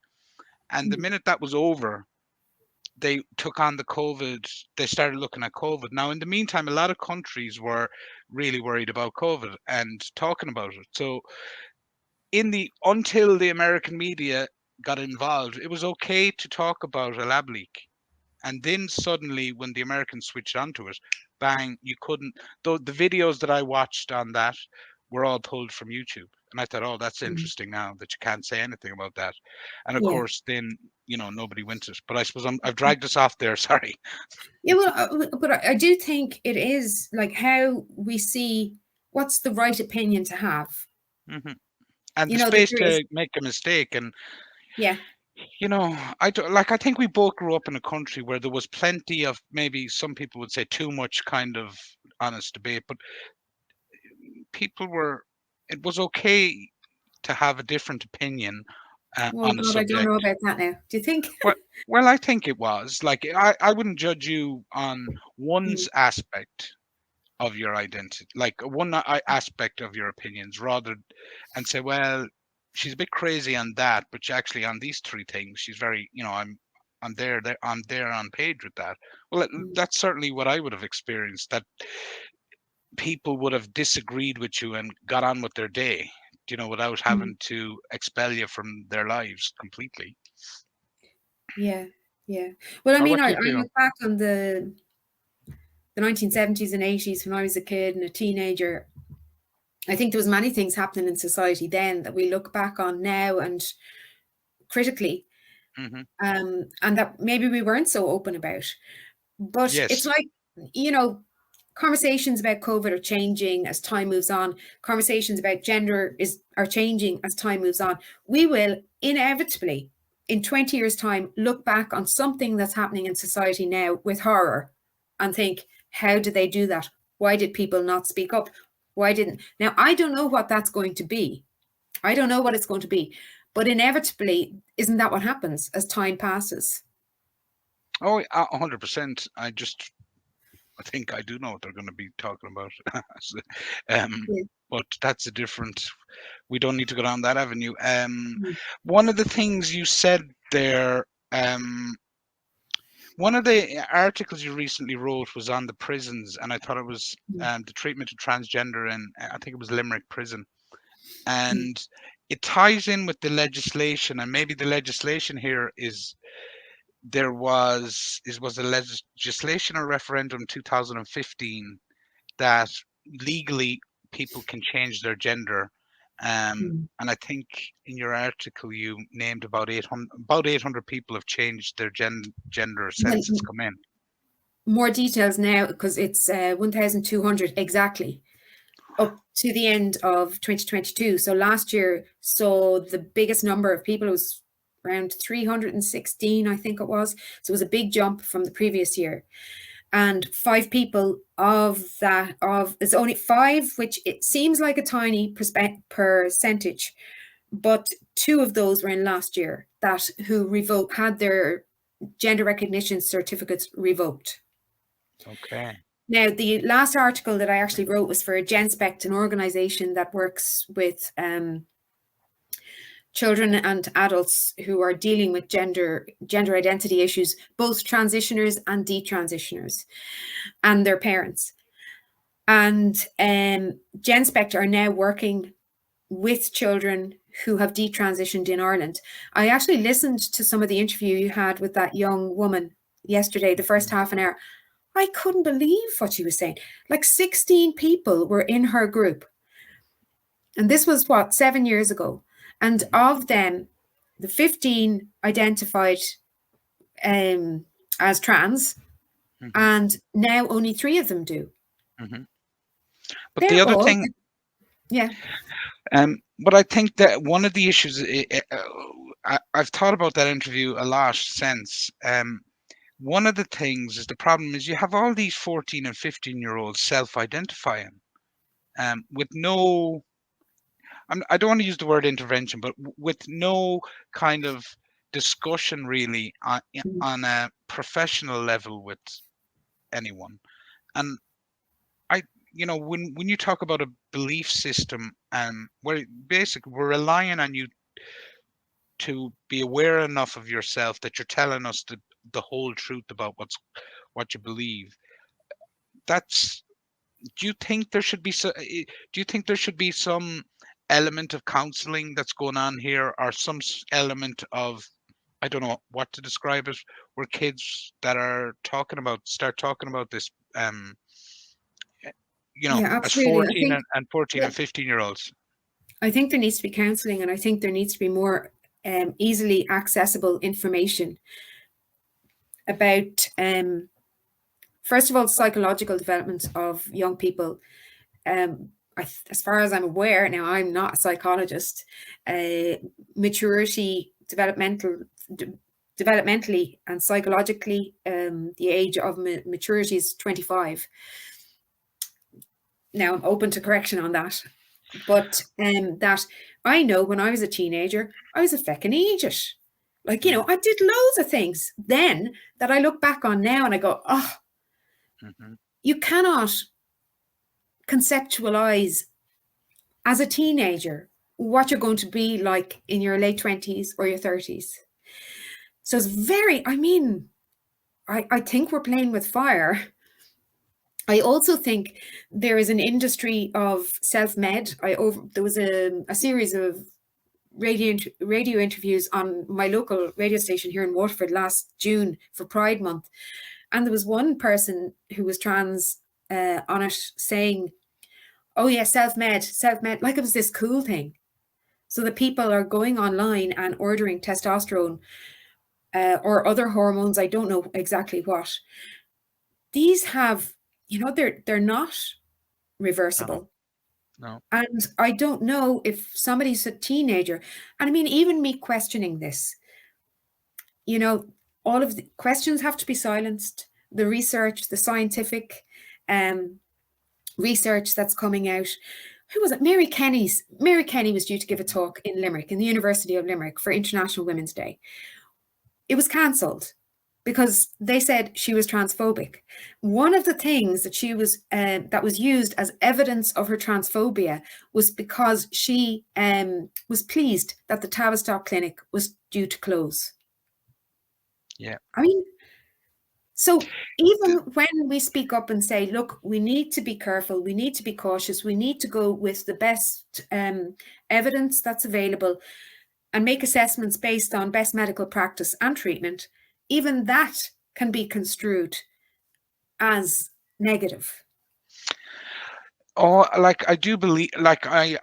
S1: And the
S2: Mm.
S1: minute that was over, they took on the COVID. They started looking at COVID. Now, in the meantime, a lot of countries were really worried about COVID and talking about it. So, until the American media got involved, it was okay to talk about a lab leak. And then suddenly, when the Americans switched onto it, bang, you couldn't. The videos that I watched on that were all pulled from YouTube. And I thought, oh, that's
S2: Mm.
S1: interesting now that you can't say anything about that. And of
S2: Yeah.
S1: course, then, nobody went it. But I suppose I've dragged us off there. Sorry.
S2: Yeah, well, but I do think it is like how we see what's the right opinion to have.
S1: Hmm. And the
S2: That
S1: space
S2: there is,
S1: to make a mistake. And,
S2: yeah.
S1: I think we both grew up in a country where there was plenty of, maybe some people would say too much kind of honest debate, but it was okay to have a different opinion
S2: Oh
S1: on a
S2: God, I don't know
S1: subject.
S2: about that now. Do you think?
S1: Well, well, I think it was like, I wouldn't judge you on
S2: Mm.
S1: one's aspect of your identity, like one aspect of your opinions, rather, and say, well, she's a bit crazy on that, but actually on these three things, she's very, I'm there on page with that. Well,
S2: Mm.
S1: that's certainly what I would have experienced. That people would have disagreed with you and got on with their day, without
S2: Mm.
S1: having to expel you from their lives completely.
S2: Yeah, yeah. Well, I
S1: How
S2: mean,
S1: about
S2: I
S1: you, Fiona?
S2: look back on the 1970s and 80s when I was a kid and a teenager. I think there was many things happening in society then that we look back on now and critically,
S1: Hmm.
S2: and that maybe we weren't so open about. But it's
S1: Yes.
S2: like, you know, conversations about COVID are changing as time moves on. Conversations about gender are changing as time moves on. We will inevitably, in 20 years' time, look back on something that's happening in society now with horror and think, how did they do that? Why did people not speak up? Why didn't? Now, I don't know what that's going to be. I don't know what it's going to be. But inevitably, isn't that what happens as time passes?
S1: Oh, 100%. I think I do know what they're going to be talking about. So,
S2: Yeah.
S1: but that's a different. We don't need to go down that avenue. One of the things you said there, one of the articles you recently wrote was on the prisons, and I thought it was the treatment of transgender in, I think it was Limerick prison, and it ties in with the legislation, and maybe the legislation here is, was a legislation or referendum 2015 that legally people can change their gender. And I think in your article you named about 800 people have changed their gender
S2: Well,
S1: since it's come in.
S2: more details now because it's 1,200 exactly up to the end of 2022. So last year saw the biggest number of people. It was around 316, I think it was. So it was a big jump from the previous year. And 5 people it's only 5, which it seems like a tiny percentage, but 2 of those were in last year that who had their gender recognition certificates revoked.
S1: Okay.
S2: Now, the last article that I actually wrote was for GenSpect, an organization that works with children and adults who are dealing with gender identity issues, both transitioners and detransitioners, and their parents. And GenSpect are now working with children who have detransitioned in Ireland. I actually listened to some of the interview you had with that young woman yesterday, the first half an hour. I couldn't believe what she was saying. Like 16 people were in her group. And this was 7 years ago. And of them, the 15 identified as trans, and now only 3 of them do.
S1: But
S2: They're
S1: the other
S2: all,
S1: thing,
S2: yeah.
S1: But I think that one of the issues, I've thought about that interview a lot since. One of the things is the problem is you have all these 14 and 15-year-olds self-identifying with no, I don't want to use the word intervention, but with no kind of discussion really on a professional level with anyone. And when you talk about a belief system, where basically we're relying on you to be aware enough of yourself that you're telling us the whole truth about what you believe. Do you think there should be some element of counseling that's going on here, or some element of, I don't know what to describe it, where kids that start talking about this,
S2: Yeah,
S1: as
S2: absolutely.
S1: 14 and 14 and 15-year-olds?
S2: I think there needs to be counselling, and I think there needs to be more easily accessible information about, first of all, psychological development of young people. As far as I'm aware, now I'm not a psychologist, maturity, developmentally and psychologically, the age of maturity is 25. Now I'm open to correction on that. But that I know when I was a teenager, I was a feckin' idiot. Like, I did loads of things then that I look back on now and I go, oh, you cannot conceptualize as a teenager what you're going to be like in your late 20s or your 30s. So it's I think we're playing with fire. I also think there is an industry of self-med. There was a series of radio interviews on my local radio station here in Waterford last June for Pride Month. And there was one person who was trans on it saying, oh yeah, self-med, like it was this cool thing. So the people are going online and ordering testosterone or other hormones, I don't know exactly what. These have, they're not reversible.
S1: No.
S2: And I don't know if somebody's a teenager, and even me questioning this, all of the questions have to be silenced. The research, the scientific research that's coming out. Who was it? Mary Kenny was due to give a talk in Limerick, in the University of Limerick, for International Women's Day. It was cancelled because they said she was transphobic. One of the things that she was that was used as evidence of her transphobia was because she was pleased that the Tavistock clinic was due to close.
S1: Yeah.
S2: So even when we speak up and say, look, we need to be careful, we need to be cautious, we need to go with the best evidence that's available and make assessments based on best medical practice and treatment, even that can be construed as negative.
S1: Oh, like I do believe, like I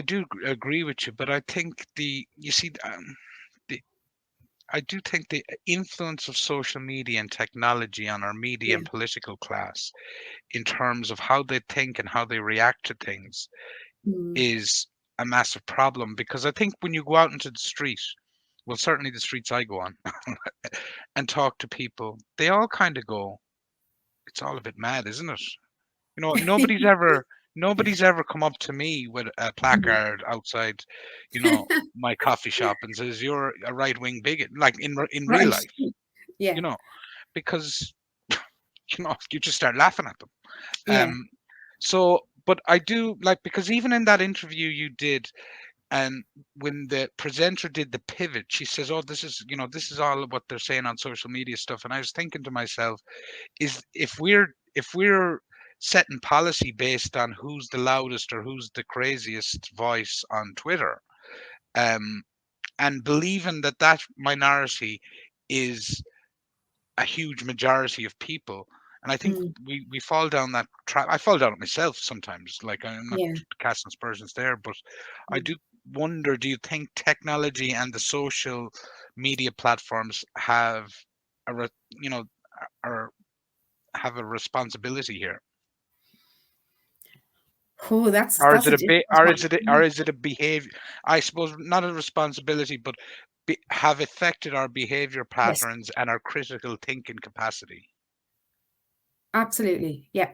S1: do agree with you, but I think I do think the influence of social media and technology on our media and political class in terms of how they think and how they react to things is a massive problem. Because I think when you go out into the street, well, certainly the streets I go on, and talk to people, they all kind of go, it's all a bit mad, isn't it? Nobody's ever come up to me with a placard outside, my coffee shop and says, you're a right-wing bigot, like in real life.
S2: Yeah.
S1: you know, because you just start laughing at them.
S2: Yeah.
S1: So, but I do like, because even in that interview you did, and when the presenter did the pivot, she says, "Oh, this is all what they're saying on social media stuff." And I was thinking to myself, is if we're setting policy based on who's the loudest or who's the craziest voice on Twitter, um, and believing that that minority is a huge majority of people. And I think
S2: Mm,
S1: we fall down that trap. I fall down it myself sometimes. Like, I'm not
S2: yeah.
S1: casting aspersions there, but I
S2: Mm.
S1: do wonder: do you think technology and the social media platforms have a or have a responsibility here,
S2: Oh, that's
S1: or is
S2: that's a
S1: it
S2: difficult one.
S1: or is it a behavior? I suppose not a responsibility, but have affected our behavior
S2: Yes,
S1: patterns and our critical thinking capacity.
S2: absolutely. Yeah.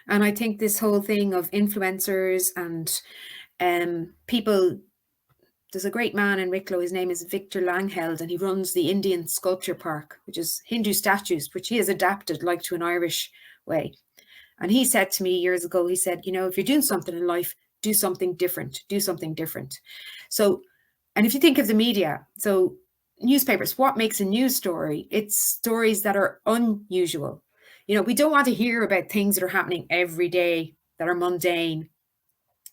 S2: And I think this whole thing of influencers and people, there's a great man in Wicklow, his name is Victor Langheld, and he runs the Indian Sculpture Park, which is Hindu statues, which he has adapted like to an Irish way. And he said to me years ago, he said, if you're doing something in life, do something different, do something different. So, and if you think of the media, so newspapers, what makes a news story? It's stories that are unusual. We don't want to hear about things that are happening every day that are mundane.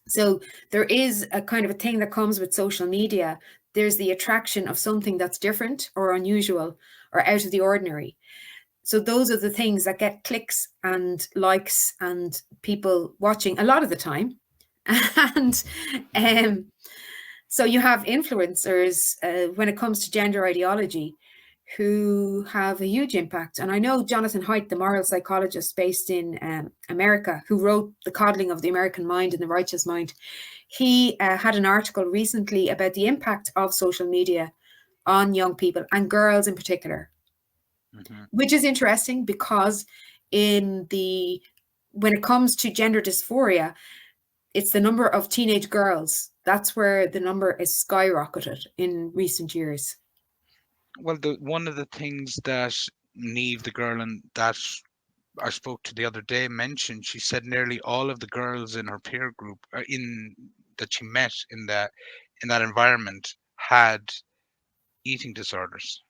S2: So there is a kind of a thing that comes with social media. There's the attraction of something that's different or unusual or out of the ordinary. So those are the things that get clicks and likes and people watching a lot of the time. And um, so you have influencers when it comes to gender ideology who have a huge impact. And I know Jonathan Haidt, the moral psychologist based in America, who wrote The Coddling of the American Mind and the Righteous Mind, he had an article recently about the impact of social media on young people and girls in particular,
S1: Hmm.
S2: which is interesting because when it comes to gender dysphoria, it's the number of teenage girls. That's where the number is skyrocketed in recent years.
S1: Well, one of the things that Niamh, the girl that I spoke to the other day, mentioned, she said nearly all of the girls in her peer group, in that she met in that environment, had eating disorders.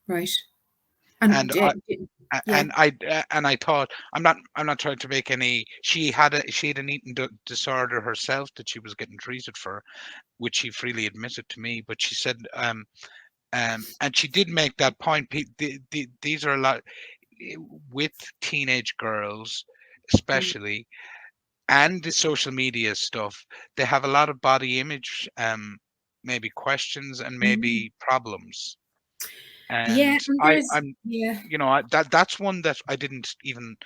S2: Right. And
S1: And
S2: yeah.
S1: I thought, I'm not trying to make any. She had an eating disorder herself that she was getting treated for, which she freely admitted to me. But she said, and she did make that point. These are a lot with teenage girls,
S2: Mm,
S1: especially, and the social media stuff. They have a lot of body image, maybe questions and
S2: mm.
S1: maybe problems.
S2: Yeah,
S1: And
S2: and
S1: I,
S2: there's
S1: I'm,
S2: yeah.
S1: that's one that I didn't even.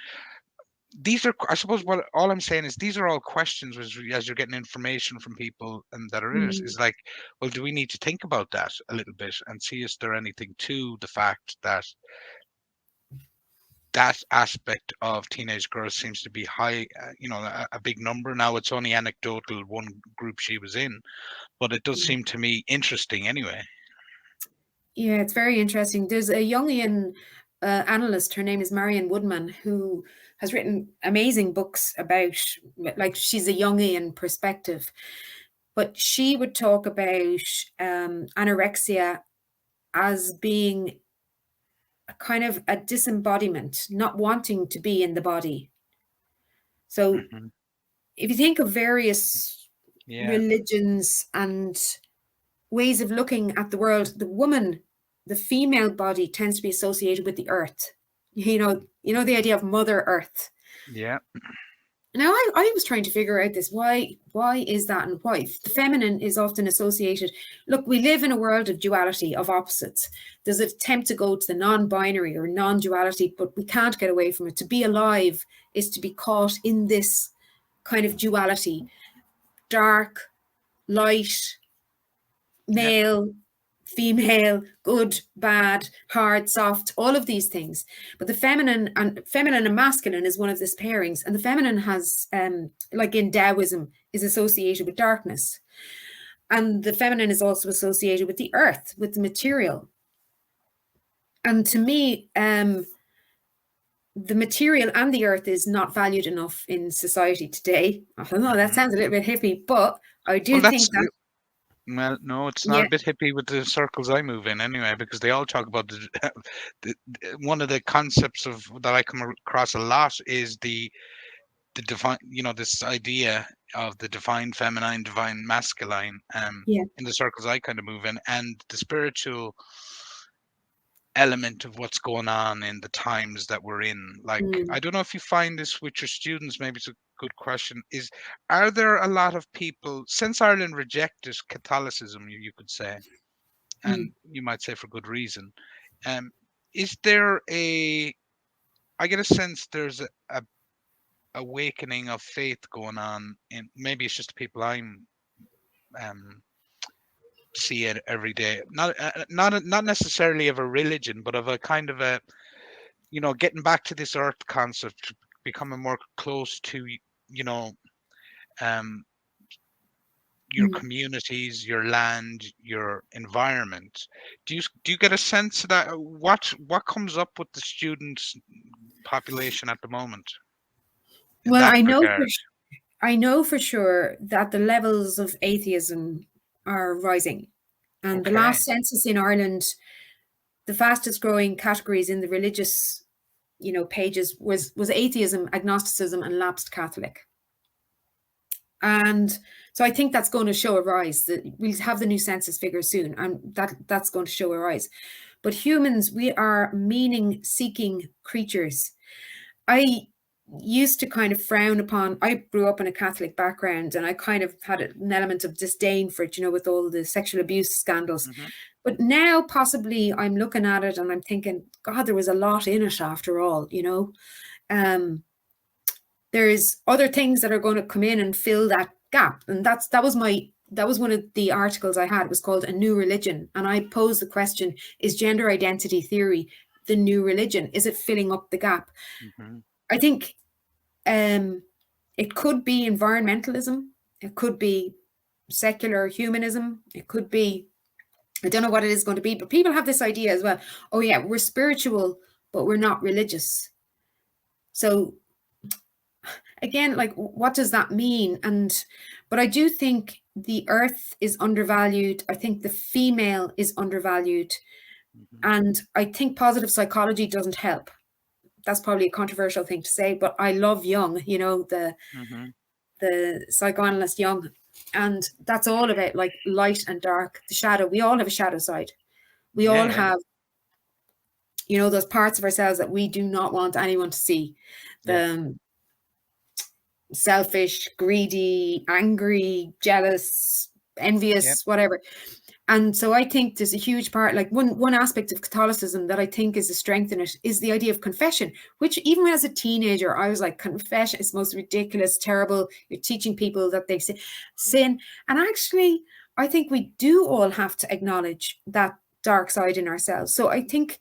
S1: These are, I suppose, what all I'm saying is these are all questions as you're getting information from people and that are in it.
S2: Mm,
S1: Is like, well, do we need to think about that a little bit and see is there anything to the fact that that aspect of teenage girls seems to be high, a big number. Now it's only anecdotal, one group she was in, but it does
S2: mm.
S1: seem to me interesting anyway.
S2: Yeah, it's very interesting. There's a Jungian analyst, her name is Marion Woodman, who has written amazing books about, like, she's a Jungian perspective, but she would talk about anorexia as being a kind of a disembodiment, not wanting to be in the body. So
S1: Hmm.
S2: if you think of various
S1: Yeah,
S2: religions and ways of looking at the world, the female body tends to be associated with the earth. The idea of Mother Earth.
S1: yeah,
S2: Now, I was trying to figure out this. Why is that, and why the feminine is often associated? Look, we live in a world of duality, of opposites. There's an attempt to go to the non-binary or non-duality, but we can't get away from it. To be alive is to be caught in this kind of duality: dark, light,
S1: yeah,
S2: male, female, good, bad, hard, soft, all of these things. But the feminine and masculine is one of these pairings. And the feminine has, like in Taoism, is associated with darkness. And the feminine is also associated with the earth, with the material. And to me, the material and the earth is not valued enough in society today. I don't know, that
S1: Hmm.
S2: sounds a little bit hippie, but I do
S1: Well, that's
S2: think that,
S1: well, no, it's not
S2: yeah,
S1: a bit hippie with the circles I move in anyway, because they all talk about one of the concepts of that I come across a lot is the divine, this idea of the divine feminine, divine masculine,
S2: yeah,
S1: in the circles I kind of move in, and the spiritual element of what's going on in the times that we're in. Like,
S2: mm,
S1: I don't know if you find this with your students, maybe it's a good question, is are there a lot of people, since Ireland rejected Catholicism, you could say,
S2: mm.
S1: and you might say for good reason, um, is there I get a sense there's a awakening of faith going on in, maybe it's just the people I'm um see it every day, not necessarily of a religion, but of a kind of a, getting back to this earth concept, becoming more close to, you know um your
S2: Mm.
S1: communities, your land, your environment. Do you get a sense of that? What comes up with the students population at the moment in
S2: Well,
S1: that regard?
S2: I know for sure that the levels of atheism are rising. And the
S1: Okay.
S2: last census in Ireland, the fastest growing categories in the religious, pages was atheism, agnosticism, and lapsed Catholic. And so I think that's going to show a rise. That we'll have the new census figures soon, and that's going to show a rise. But humans, we are meaning-seeking creatures. I used to kind of frown upon. I grew up in a Catholic background, and I kind of had an element of disdain for it, with all the sexual abuse scandals.
S1: Hmm.
S2: But now, possibly, I'm looking at it and I'm thinking, God, there was a lot in it after all. Um, there's other things that are going to come in and fill that gap, and that was one of the articles I had. It was called A New Religion, and I posed the question: is gender identity theory the new religion? Is it filling up the gap?
S1: Hmm.
S2: I think it could be environmentalism, it could be secular humanism, it could be, I don't know what it is going to be, but people have this idea as well. Oh yeah, we're spiritual, but we're not religious. So again, like, what does that mean? But I do think the earth is undervalued. I think the female is undervalued.
S1: Hmm.
S2: And I think positive psychology doesn't help. That's probably a controversial thing to say, but I love Jung,
S1: Hmm.
S2: the psychoanalyst Jung. And that's all about like light and dark, the shadow. We all have a shadow side. We
S1: Yeah,
S2: all
S1: yeah,
S2: have, those parts of ourselves that we do not want anyone to see.
S1: yeah,
S2: The selfish, greedy, angry, jealous,
S1: yeah.
S2: envious, whatever. And so I think there's a huge part, like one aspect of Catholicism that I think is a strength in it is the idea of confession, which even when as a teenager, I was like, confession is the most ridiculous, terrible. You're teaching people that they sin. And actually, I think we do all have to acknowledge that dark side in ourselves. So I think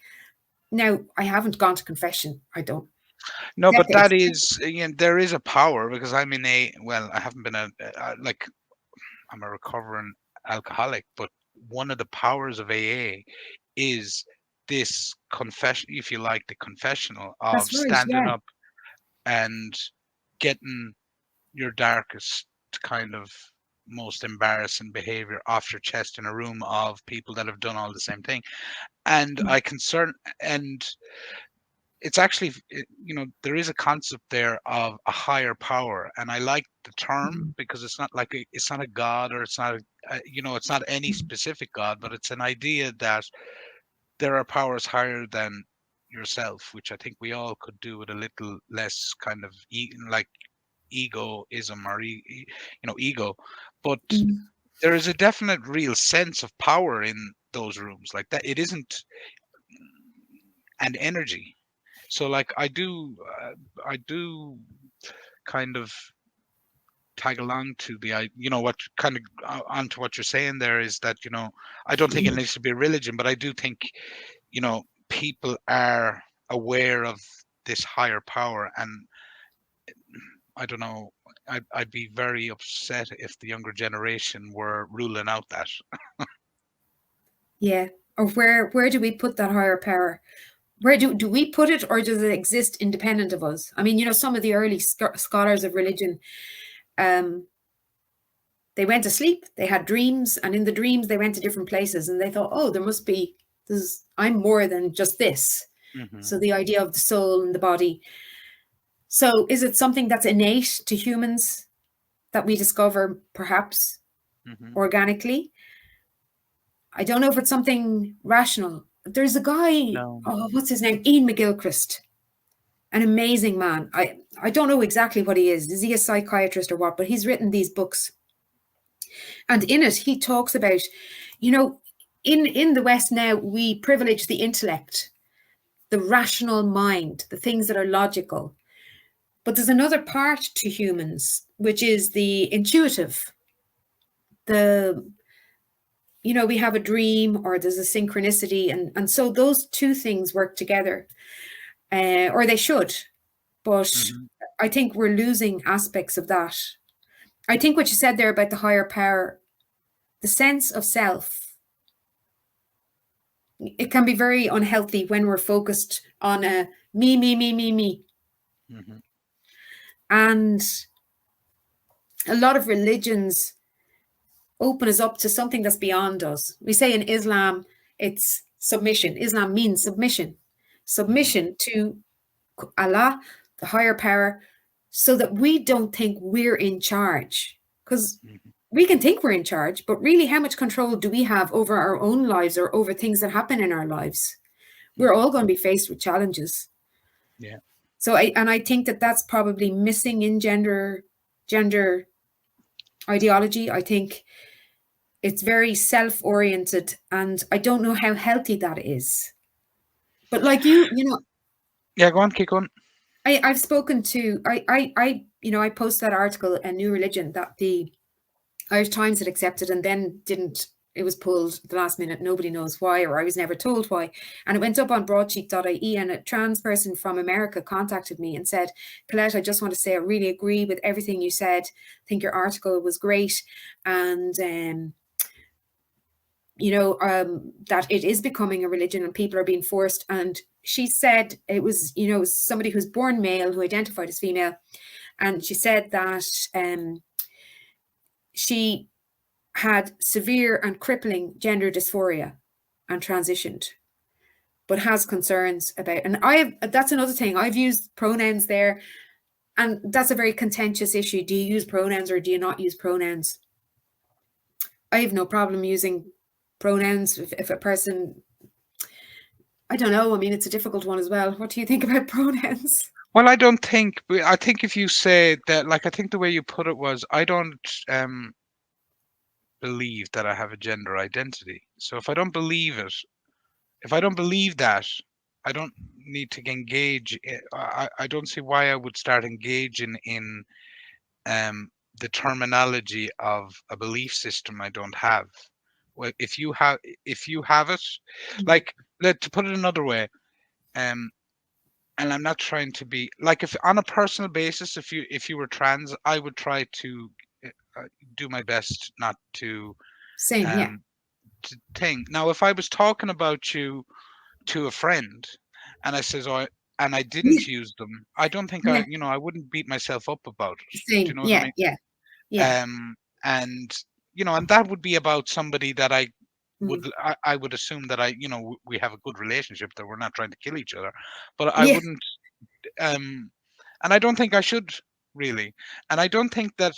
S2: now I haven't gone to confession. I don't.
S1: No, but that
S2: Decades.
S1: is, there is a power, because I haven't been like, I'm a recovering alcoholic, but one of the powers of AA is this confession, if you like, the confessional of
S2: That's right.
S1: standing
S2: Yeah.
S1: up and getting your darkest kind of most embarrassing behavior off your chest in a room of people that have done all the same thing. And I concern and it's actually, there is a concept there of a higher power, and I like the term
S2: Mhm.
S1: because it's not like it's not a god, or it's not it's not any
S2: Mhm.
S1: specific god, but it's an idea that there are powers higher than yourself, which I think we all could do with a little less kind of like egoism, or ego. But
S2: Mhm.
S1: there is a definite real sense of power in those rooms, like that. It isn't an energy. So like I do kind of tag along to what kind of onto what you're saying there, is that I don't think it
S2: Mhm.
S1: needs to be a religion, but I do think people are aware of this higher power, and I don't know, I'd be very upset if the younger generation were ruling out that.
S2: Yeah. Or where do we put that higher power? Where do we put it, or does it exist independent of us? I mean, some of the early scholars of religion, they went to sleep, they had dreams, and in the dreams they went to different places, and they thought, oh, there must be this, I'm more than just this. So the idea of the soul and the body. So is it something that's innate to humans that we discover perhaps organically? I don't know if it's something rational. There's a guy,
S1: No.
S2: what's his name? Ian McGilchrist, an amazing man. I don't know exactly what he is. Is he a psychiatrist or what? But he's written these books. And in it, he talks about, in the West now, we privilege the intellect, the rational mind, the things that are logical. But there's another part to humans, which is the intuitive. We have a dream, or there's a synchronicity. And so those two things work together, or they should. But I think we're losing aspects of that. I think what you said there about the higher power, the sense of self, it can be very unhealthy when we're focused on a me, me, me, me, me. And a lot of religions open us up to something that's beyond us. We say in Islam, it's submission. Islam means submission. Submission to Allah, the higher power, so that we don't think we're in charge. Because we can think we're in charge, but really, how much control do we have over our own lives or over things that happen in our lives? We're all going to be faced with challenges.
S1: Yeah.
S2: So I think that that's probably missing in gender ideology. I think it's very self-oriented, and I don't know how healthy that is. But like
S1: Yeah, go on, kick on.
S2: I've spoken to I posted that article, A New Religion, that the Irish Times had accepted and then didn't. It was pulled at the last minute. Nobody knows why, or I was never told why. And it went up on broadsheet.ie, and a trans person from America contacted me and said, Colette, I just want to say I really agree with everything you said. I think your article was great. And that it is becoming a religion and people are being forced. And she said it was, somebody who's born male who identified as female. And she said that she had severe and crippling gender dysphoria and transitioned, but has concerns about, and that's another thing, I've used pronouns there, and that's a very contentious issue. Do you use pronouns or do you not use pronouns? I have no problem using pronouns if a person, I don't know, I mean, it's a difficult one as well. What do you think about pronouns?
S1: Well, I think if you say that, like, I think the way you put it was, I don't believe that I have a gender identity. So if I don't believe that, I don't need to engage. I don't see why I would start engaging in the terminology of a belief system I don't have. Well, if you have it, like, to put it another way, and I'm not trying to be like, if on a personal basis, if you were trans, I would try to do my best not to
S2: Same, yeah.
S1: to think. Now, if I was talking about you to a friend, and I says, and I didn't use them, I don't think
S2: Yeah.
S1: I wouldn't beat myself up about it.
S2: Same.
S1: Do you know what I
S2: Yeah,
S1: mean?
S2: yeah.
S1: And and that would be about somebody that I
S2: Mm.
S1: would assume that we have a good relationship, that we're not trying to kill each other, but I
S2: Yeah.
S1: wouldn't, and I don't think I should, really. And I don't think that,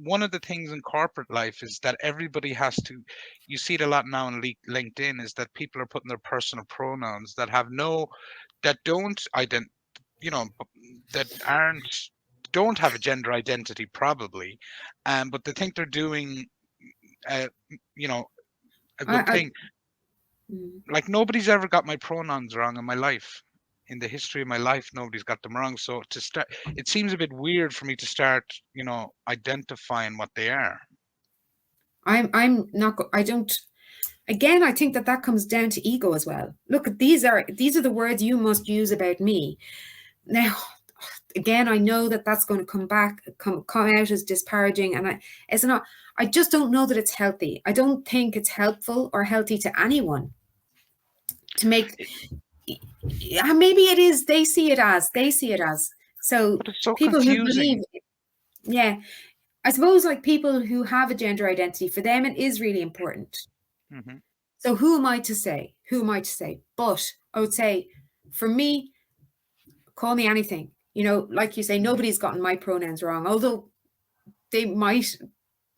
S1: one of the things in corporate life is that everybody has to, you see it a lot now on LinkedIn, is that people are putting their personal pronouns that don't that don't have a gender identity, probably, but they think they're doing uh, a good
S2: I
S1: thing. Like, nobody's ever got my pronouns wrong in my life. In the history of my life, nobody's got them wrong. So to start, it seems a bit weird for me to start, identifying what they are.
S2: I'm not, I don't, again, I think that comes down to ego as well. Look, these are the words you must use about me. Now, again, I know that that's going to come out as disparaging, and I just don't know that it's healthy. I don't think it's helpful or healthy to anyone. to make,
S1: It-
S2: maybe it is, they see it as. So
S1: but it's so
S2: people who believe,
S1: confusing.
S2: yeah, I suppose like people who have a gender identity, for them it is really important.
S1: Hmm.
S2: So who am I to say? Who am I to say? But I would say, for me, call me anything. Like you say, nobody's gotten my pronouns wrong, although they might,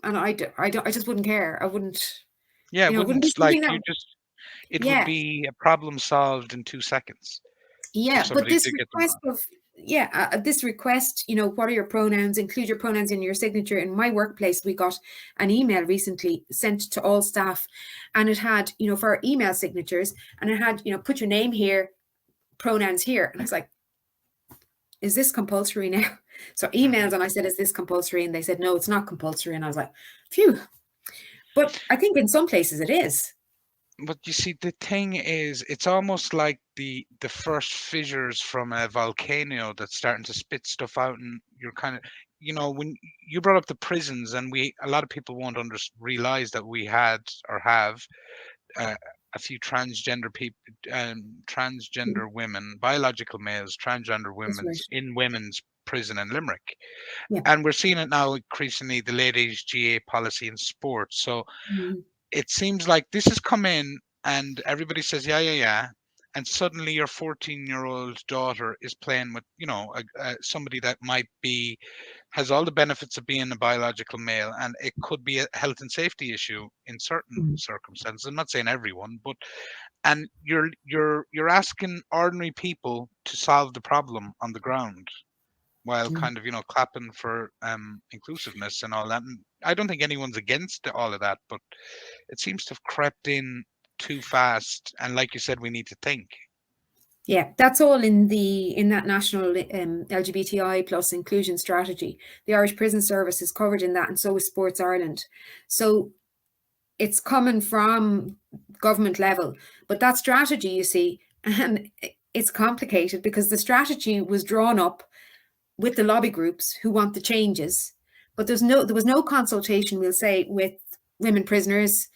S2: and I just wouldn't care. I wouldn't,
S1: Yeah, it
S2: it wouldn't be
S1: wouldn't like
S2: something that,
S1: you just. It would
S2: yeah,
S1: be a problem solved in 2 seconds if
S2: yeah. But
S1: somebody
S2: this
S1: did get them
S2: request
S1: wrong.
S2: of, yeah, this request, what are your pronouns? Include your pronouns in your signature. In my workplace, we got an email recently sent to all staff, and it had, for our email signatures, and it had, put your name here, pronouns here. And I was like, is this compulsory now? So
S1: Hmm.
S2: emails, and I said, is this compulsory? And they said, no, it's not compulsory. And I was like, phew. But I think in some places it is.
S1: But you see, the thing is, it's almost like the first fissures from a volcano that's starting to spit stuff out, and you're kind of, when you brought up the prisons, and a lot of people won't realize that we had or have uh, a few transgender women, biological males, transgender
S2: That's right.
S1: women's in women's prison in Limerick,
S2: Yeah.
S1: and we're seeing it now increasingly, the late age GA policy in sports. So
S2: Mhm.
S1: it seems like this has come in and everybody says, yeah, yeah, yeah. And suddenly your 14-year-old daughter is playing with, somebody that has all the benefits of being a biological male, and it could be a health and safety issue in certain
S2: Mhm.
S1: circumstances. I'm not saying everyone, but and you're asking ordinary people to solve the problem on the ground while
S2: Mhm.
S1: kind of clapping for inclusiveness and all that. And I don't think anyone's against all of that, but it seems to have crept in too fast. And like you said, we need to think.
S2: Yeah, that's all in that national LGBTI plus inclusion strategy. The Irish Prison Service is covered in that, and so is Sports Ireland. So it's coming from government level, but that strategy, you see, and it's complicated because the strategy was drawn up with the lobby groups who want the changes, but there was no consultation, we'll say, with women prisoners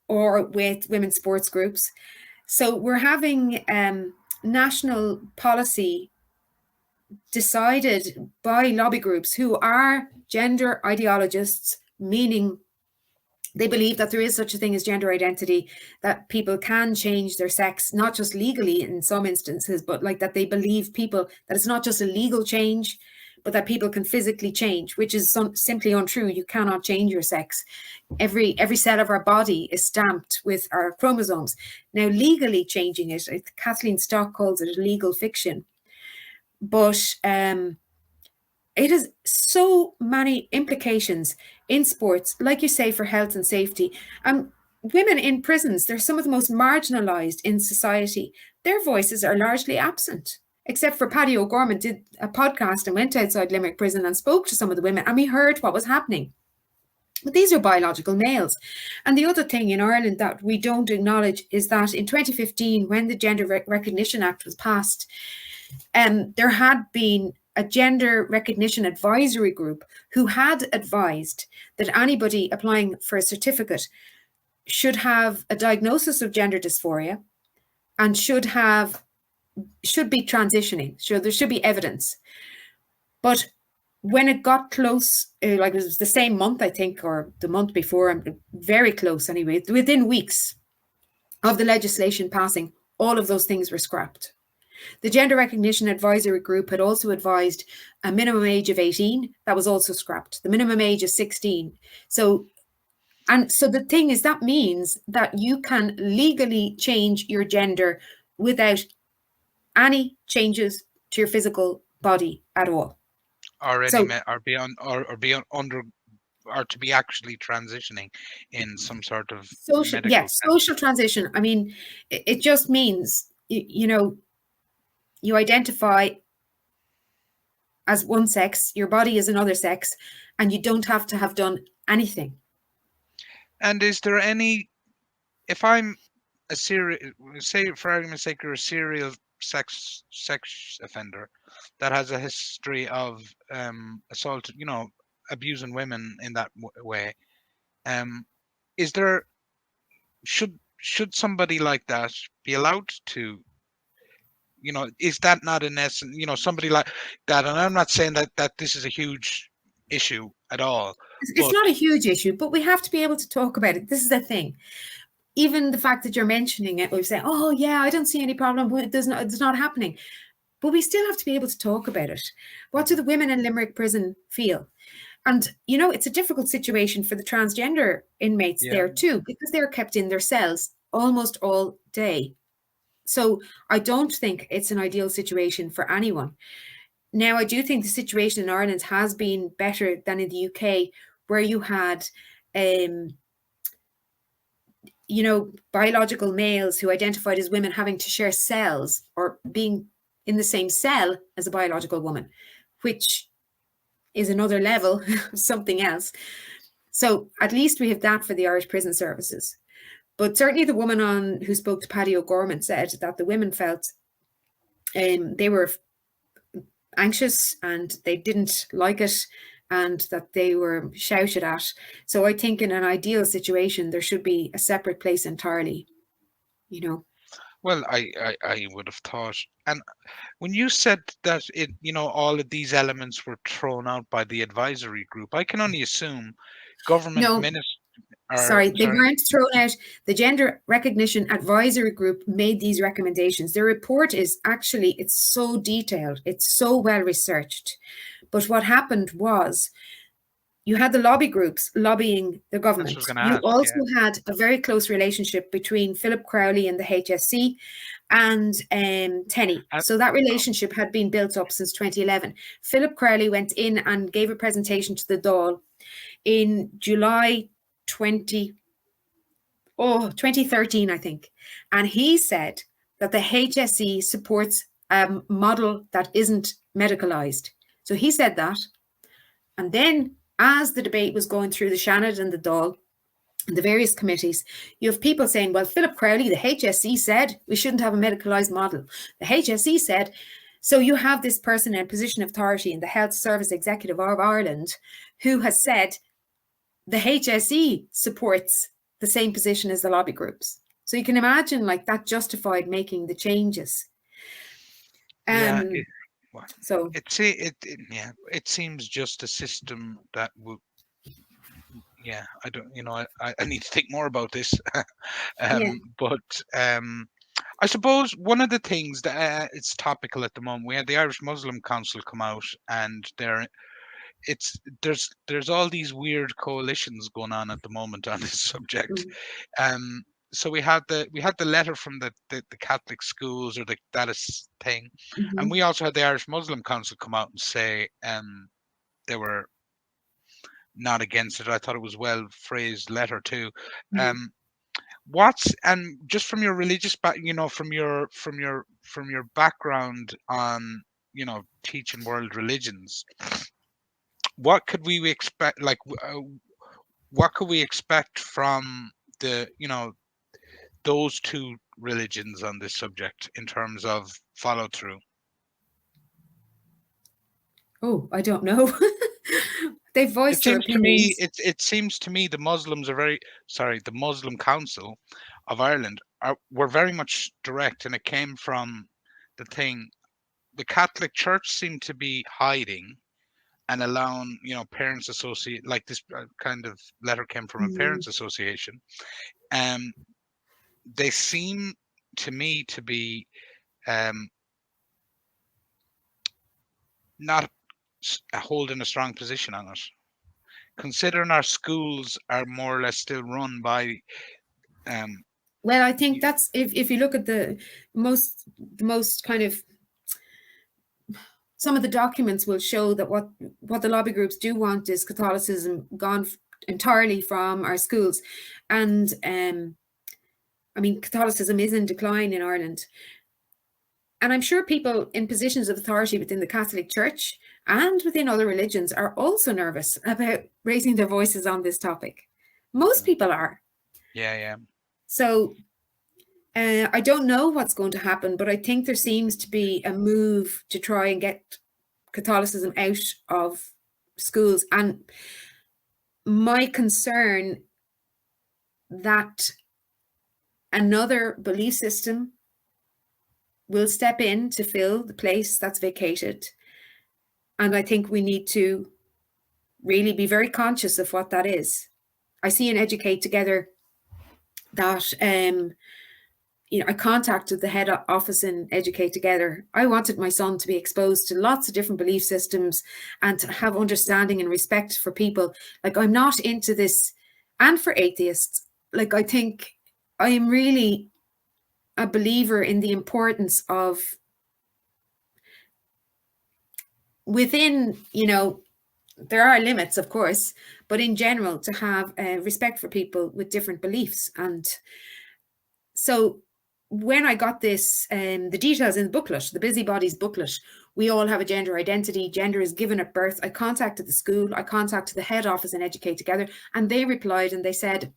S2: or with women's sports groups. So we're having national policy decided by lobby groups who are gender ideologists, meaning they believe that there is such a thing as gender identity, that people can change their sex, not just legally in some instances, but like that they believe people, that it's not just a legal change, but that people can physically change, which is simply untrue. You cannot change your sex. Every cell of our body is stamped with our chromosomes. Now, legally changing it, Kathleen Stock calls it a legal fiction, but it has so many implications in sports, like you say, for health and safety. Women in prisons, they're some of the most marginalised in society. Their voices are largely absent, except for Paddy O'Gorman did a podcast and went outside Limerick prison and spoke to some of the women, and we heard what was happening. But these are biological males. And the other thing in Ireland that we don't acknowledge is that in 2015, when the Gender Recognition Act was passed, there had been a gender recognition advisory group who had advised that anybody applying for a certificate should have a diagnosis of gender dysphoria and should be transitioning. So there should be evidence. But when it got close, like it was the same month, I think, or the month before, very close anyway, within weeks of the legislation passing, all of those things were scrapped. The Gender Recognition Advisory Group had also advised a minimum age of 18. That was also scrapped. The minimum age is 16. So the thing is, that means that you can legally change your gender without any changes to your physical body at all.
S1: Or any
S2: So
S1: or be on or be on, under or to be actually transitioning in some sort of medical sense.
S2: social transition. I mean, it just means, you identify as one sex, your body is another sex, and you don't have to have done anything.
S1: And is there any, if I'm a serial, say for argument's sake, you're a serial sex offender that has a history of assault, abusing women in that way, is there should should somebody like that be allowed to, is that not in essence, somebody like that? And I'm not saying that this is a huge issue at all,
S2: It's
S1: but
S2: not a huge issue, but we have to be able to talk about it. This is the thing. Even the fact that you're mentioning it, we say, oh yeah, I don't see any problem. It's not happening. But we still have to be able to talk about it. What do the women in Limerick prison feel? And, it's a difficult situation for the transgender inmates
S1: yeah,
S2: there too, because they're kept in their cells almost all day. So I don't think it's an ideal situation for anyone. Now, I do think the situation in Ireland has been better than in the UK, where you had, biological males who identified as women having to share cells or being in the same cell as a biological woman, which is another level of something else. So at least we have that for the Irish prison services. But certainly the woman who spoke to Paddy O'Gorman said that the women felt they were anxious and they didn't like it and that they were shouted at. So I think in an ideal situation, there should be a separate place entirely,
S1: Well, I would have thought, and when you said that all of these elements were thrown out by the advisory group, I can only assume government
S2: No,
S1: ministers are
S2: sorry, they
S1: sorry.
S2: weren't thrown out. The Gender Recognition Advisory Group made these recommendations. Their report is actually, it's so detailed, it's so well researched. But what happened was you had the lobby groups lobbying the
S1: That's what I was
S2: government.
S1: going to
S2: You
S1: ask.
S2: also
S1: Yeah,
S2: had a very close relationship between Philip Crowley and the HSC and Tenny.
S1: and,
S2: So that relationship had been built up since 2011. Philip Crowley went in and gave a presentation to the Dáil in July 2013, I think. And he said that the HSE supports a model that isn't medicalised. So he said that. And then as the debate was going through the Seanad and the Dáil and the various committees, you have people saying, well, Philip Crowley, the HSE said we shouldn't have a medicalised model. The HSE said, so you have this person in a position of authority in the Health Service Executive of Ireland who has said the HSE supports the same position as the lobby groups. So you can imagine like that justified making the changes.
S1: yeah.
S2: So
S1: It seems just a system that would. Yeah, I don't. I need to think more about this.
S2: yeah.
S1: But I suppose one of the things that it's topical at the moment, we had the Irish Muslim Council come out, and there's all these weird coalitions going on at the moment on this subject. Um, so we had the letter from the Catholic schools, or that is thing, and we also had the Irish Muslim Council come out and say they were not against it. I thought it was well phrased letter too. And just from your religious from your background on teaching world religions, what could we expect, like what could we expect from the those two religions on this subject in terms of follow through?
S2: Oh, I don't know. They
S1: It
S2: voiced their
S1: seems to me,
S2: opinions.
S1: it seems to me the Muslims are the Muslim Council of Ireland were very much direct, and it came from the thing. The Catholic Church seemed to be hiding and allowing, parents associate, like this kind of letter came from a parents association. They seem to me to be not holding a strong position on it, considering our schools are more or less still run by
S2: Well, I think that's if you look at the most kind of, some of the documents will show that what the lobby groups do want is Catholicism gone entirely from our schools. And I mean, Catholicism is in decline in Ireland. And I'm sure people in positions of authority within the Catholic Church and within other religions are also nervous about raising their voices on this topic. Most people are.
S1: Yeah.
S2: So I don't know what's going to happen, but I think there seems to be a move to try and get Catholicism out of schools. And my concern that another belief system will step in to fill the place that's vacated. And I think we need to really be very conscious of what that is. I see in Educate Together that I contacted the head office in Educate Together. I wanted my son to be exposed to lots of different belief systems and to have understanding and respect for people. Like, I'm not into this, and for atheists. Like, I think I am really a believer in the importance of, within, there are limits, of course, but in general, to have respect for people with different beliefs. And so when I got this, the details in the booklet, the Busybodies booklet, we all have a gender identity. Gender is given at birth. I contacted the school. I contacted the head office and Educate Together, and they replied and they said,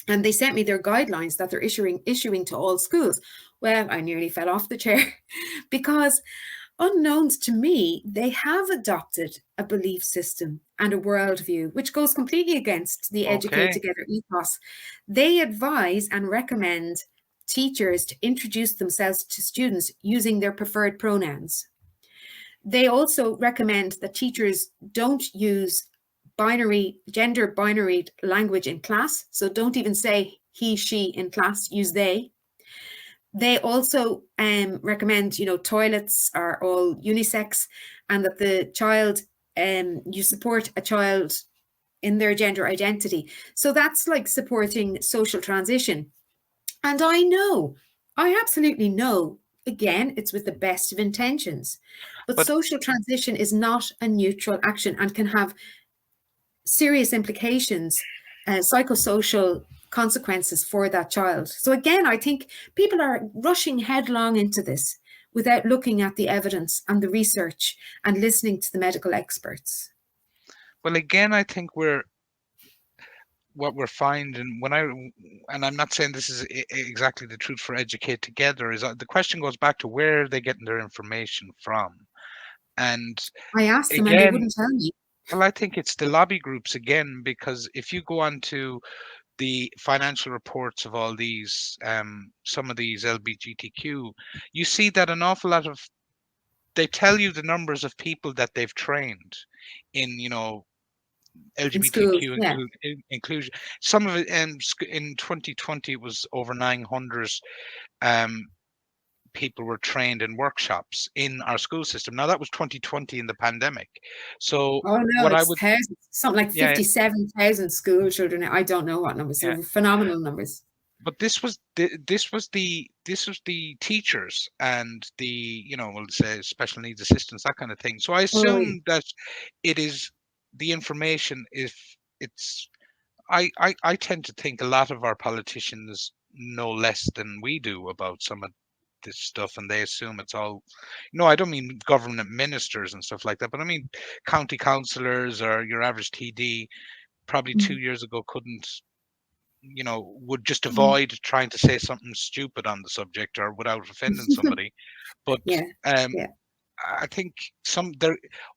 S2: and they sent me their guidelines that they're issuing to all schools. Well, I nearly fell off the chair because, unknowns to me, they have adopted a belief system and a worldview which goes completely against the Educate
S1: Okay.
S2: Together ethos. They advise and recommend teachers to introduce themselves to students using their preferred pronouns. They also recommend that teachers don't use gender binary language in class. So don't even say he, she in class, use they. They also recommend, toilets are all unisex, and that the child, you support a child in their gender identity. So that's like supporting social transition. And I absolutely know, again, it's with the best of intentions, but
S1: But
S2: social transition is not a neutral action and can have serious implications, psychosocial consequences for that child. So again, I think people are rushing headlong into this without looking at the evidence and the research and listening to the medical experts.
S1: well, again, I think what we're finding and I'm not saying this is exactly the truth for Educate Together, is the question goes back to where are they getting their information from? And
S2: I asked them and they
S1: again,
S2: wouldn't tell me.
S1: well, I think it's the lobby groups again, because if you go on to the financial reports of all these, some of these LGBTQ, you see that an awful lot of, they tell you the numbers of people that they've trained in,
S2: In schools,
S1: LGBTQ
S2: yeah.
S1: inclusion. Some of it, in 2020, it was over 900 um, people were trained in workshops in our school system. Now that was 2020 in the pandemic. So
S2: Oh no,
S1: what I
S2: it's
S1: would,
S2: thousands, something like
S1: yeah,
S2: 57,000 school children. I don't know what numbers,
S1: yeah.
S2: phenomenal numbers.
S1: But this was the teachers and the, we'll say special needs assistants, that kind of thing. So I
S2: Oh, yeah.
S1: assume that it is the information, if it's, I tend to think a lot of our politicians know less than we do about some of this stuff, and they assume it's all, I don't mean government ministers and stuff like that, but I mean county councillors or your average TD probably 2 years ago couldn't, would just
S2: Mhm.
S1: avoid trying to say something stupid on the subject or without offending somebody. But
S2: Yeah,
S1: um,
S2: yeah.
S1: I think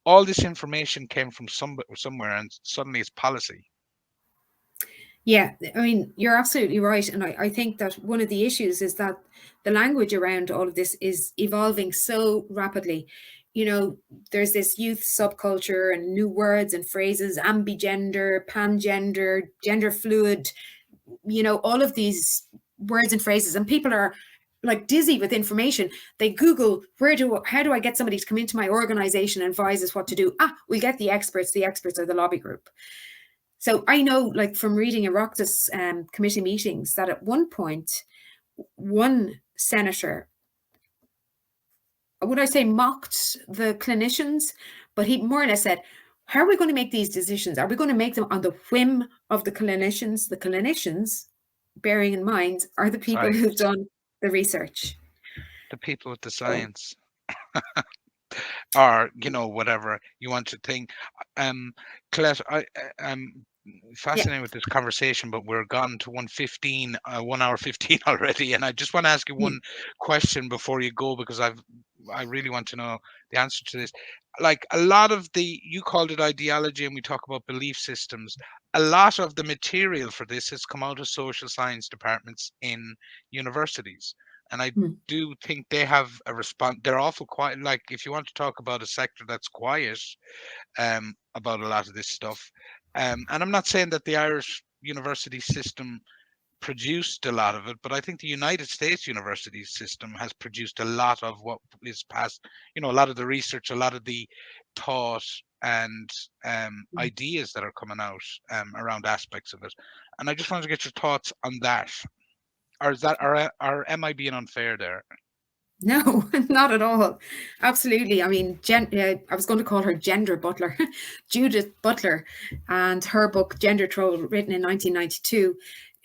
S1: all this information came from somewhere, and suddenly it's policy.
S2: Yeah, I mean, you're absolutely right. And I think that one of the issues is that the language around all of this is evolving so rapidly. There's this youth subculture and new words and phrases, ambigender, pangender, gender fluid, all of these words and phrases. And people are like dizzy with information. They Google, how do I get somebody to come into my organization and advise us what to do? We get the experts. The experts are the lobby group. So I know, like from reading Oireachtas committee meetings, that at one point, one senator, would I say, mocked the clinicians, but he more or less said, how are we going to make these decisions? Are we going to make them on the whim of the clinicians? The clinicians, bearing in mind, are the people who've
S1: Science,
S2: done the research.
S1: the people with the
S2: So,
S1: science, or whatever you want to think. Colette,
S2: Yeah.
S1: fascinated with this conversation, but we're gone to 1:15, 1 hour 15 already, and I just want to ask you
S2: Yeah.
S1: one question before you go, because I really want to know the answer to this. Like a lot of the, you called it ideology, and we talk about belief systems. A lot of the material for this has come out of social science departments in universities, and I
S2: Mm.
S1: do think they have a response. They're awful quiet. Like if you want to talk about a sector that's quiet, about a lot of this stuff. And I'm not saying that the Irish university system produced a lot of it, but I think the United States university system has produced a lot of what is past, a lot of the research, a lot of the thought and ideas that are coming out around aspects of it. And I just wanted to get your thoughts on that. Or is that, or am I being unfair there?
S2: No, not at all. Absolutely. I mean, I was going to call her Gender Butler, Judith Butler, and her book Gender Troll, written in 1992.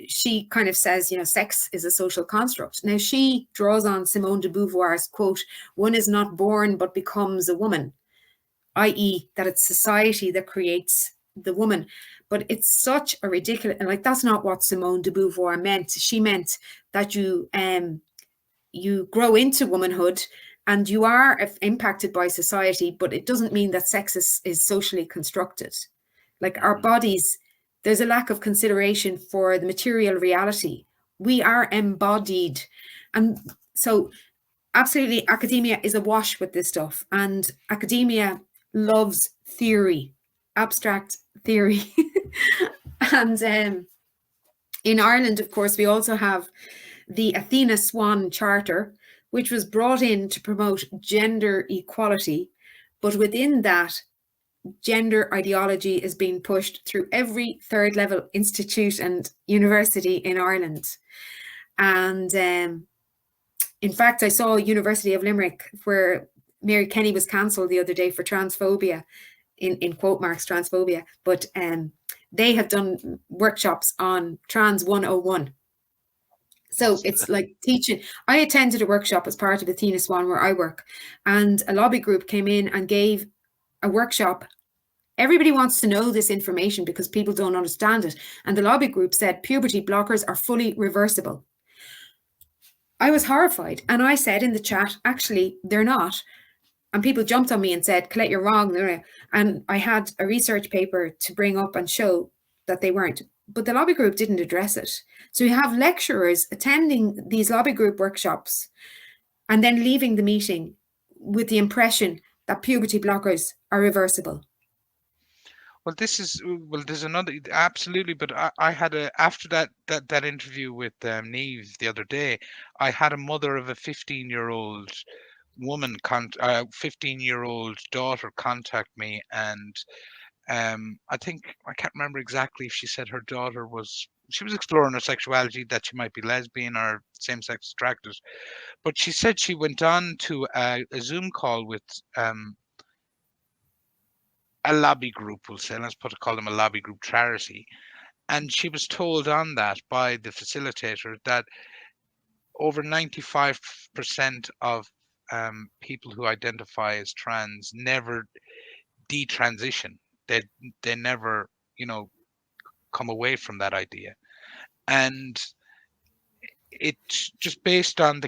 S2: She kind of says, sex is a social construct. Now, she draws on Simone de Beauvoir's quote, "One is not born but becomes a woman," i.e., that it's society that creates the woman. But it's such a ridiculous, and like that's not what Simone de Beauvoir meant. She meant that you grow into womanhood and you are impacted by society, but it doesn't mean that sex is socially constructed. Like our
S1: Hmm.
S2: bodies, there's a lack of consideration for the material reality. We are embodied. And so, absolutely, academia is awash with this stuff. And academia loves theory, abstract theory. And in Ireland, of course, we also have the Athena Swan Charter, which was brought in to promote gender equality. But within that, gender ideology is being pushed through every third level institute and university in Ireland. And in fact, I saw University of Limerick, where Mary Kenny was cancelled the other day for transphobia, in quote marks, transphobia. But they have done workshops on Trans 101. So
S1: What's
S2: it's like teaching. I attended a workshop as part of Athena Swan where I work, and a lobby group came in and gave a workshop. Everybody wants to know this information because people don't understand it. And the lobby group said puberty blockers are fully reversible. I was horrified. And I said in the chat, actually, they're not. And people jumped on me and said, Colette, you're wrong. And I had a research paper to bring up and show that they weren't. But the lobby group didn't address it. So you have lecturers attending these lobby group workshops and then leaving the meeting with the impression that puberty blockers are reversible.
S1: Well, there's another, absolutely, but I had after that interview with Niamh the other day, I had a mother of a 15-year-old woman, 15-year-old daughter contact me, and I think, I can't remember exactly if she said her daughter she was exploring her sexuality, that she might be lesbian or same-sex attracted, but she said she went on to a Zoom call with a lobby group, we'll say, call them a lobby group charity. And she was told on that by the facilitator that over 95% of people who identify as trans never detransition. They they never, you know, come away from that idea. And it's just based on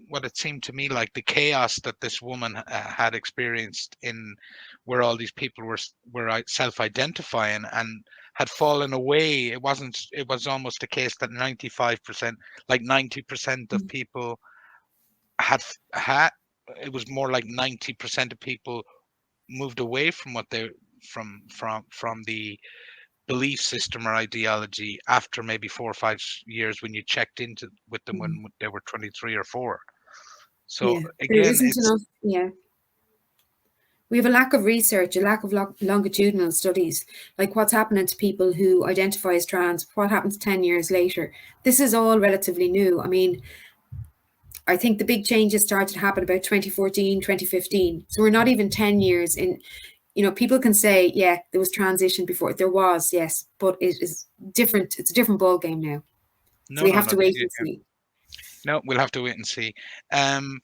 S1: what it seemed to me like the chaos that this woman had experienced in where all these people were self-identifying and had fallen away. It was almost a case that 95%, like 90% of people had it was more like 90% of people moved away from what they from the belief system or ideology after maybe 4 or 5 years when you checked into with them when they were 23 or 4. So
S2: Yeah, there
S1: again,
S2: isn't
S1: it's
S2: enough. Yeah. We have a lack of research, a lack of longitudinal studies, like what's happening to people who identify as trans, what happens 10 years later. This is all relatively new. I mean, I think the big changes started to happen about 2014, 2015. So we're not even 10 years in. People can say, yeah, there was transition before. There was, yes, but it is different. It's a different ball game now. So
S1: no,
S2: we
S1: no,
S2: have
S1: no.
S2: to wait and see.
S1: No, we'll have to wait and see. Um,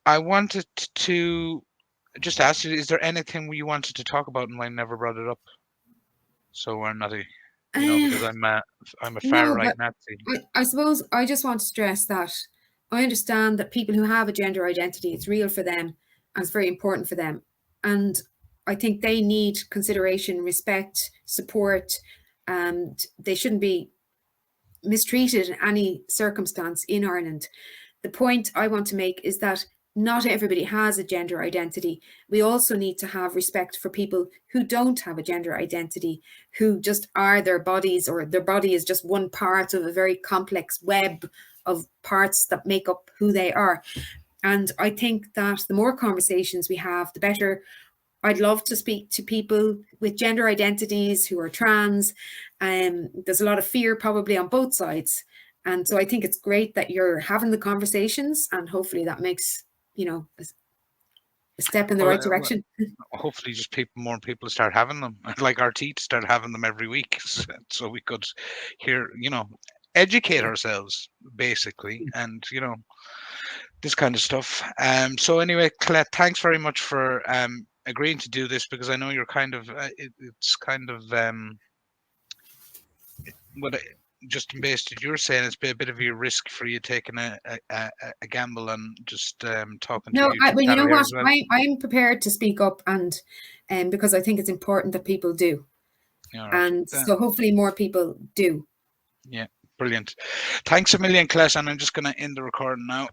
S1: I wanted to just ask you: is there anything you wanted to talk about and I never brought it up? So we're not. because I'm a far
S2: No,
S1: right
S2: but
S1: Nazi.
S2: I suppose I just want to stress that I understand that people who have a gender identity, it's real for them and it's very important for them. And I think they need consideration, respect, support, and they shouldn't be mistreated in any circumstance in Ireland. The point I want to make is that not everybody has a gender identity. We also need to have respect for people who don't have a gender identity, who just are their bodies, or their body is just one part of a very complex web of parts that make up who they are. And I think that the more conversations we have, the better. I'd love to speak to people with gender identities who are trans. There's a lot of fear probably on both sides. And so I think it's great that you're having the conversations, and hopefully that makes, a step in the
S1: Well,
S2: right direction.
S1: hopefully, just more people start having them, like our teeth start having them every week, so we could hear, educate
S2: Yeah.
S1: ourselves basically, and this kind of stuff. So anyway, Colette, thanks very much for agreeing to do this, because I know you're kind of it's kind of what just based on you're saying, it's a bit of a risk for you taking a gamble and just talking to
S2: No,
S1: a YouTube
S2: well, you know
S1: channel here
S2: what?
S1: as well.
S2: I'm prepared to speak up, and because I think it's important that people do.
S1: All right.
S2: And so hopefully more people do.
S1: Yeah, brilliant. Thanks a million, Colette, and I'm just going to end the recording now.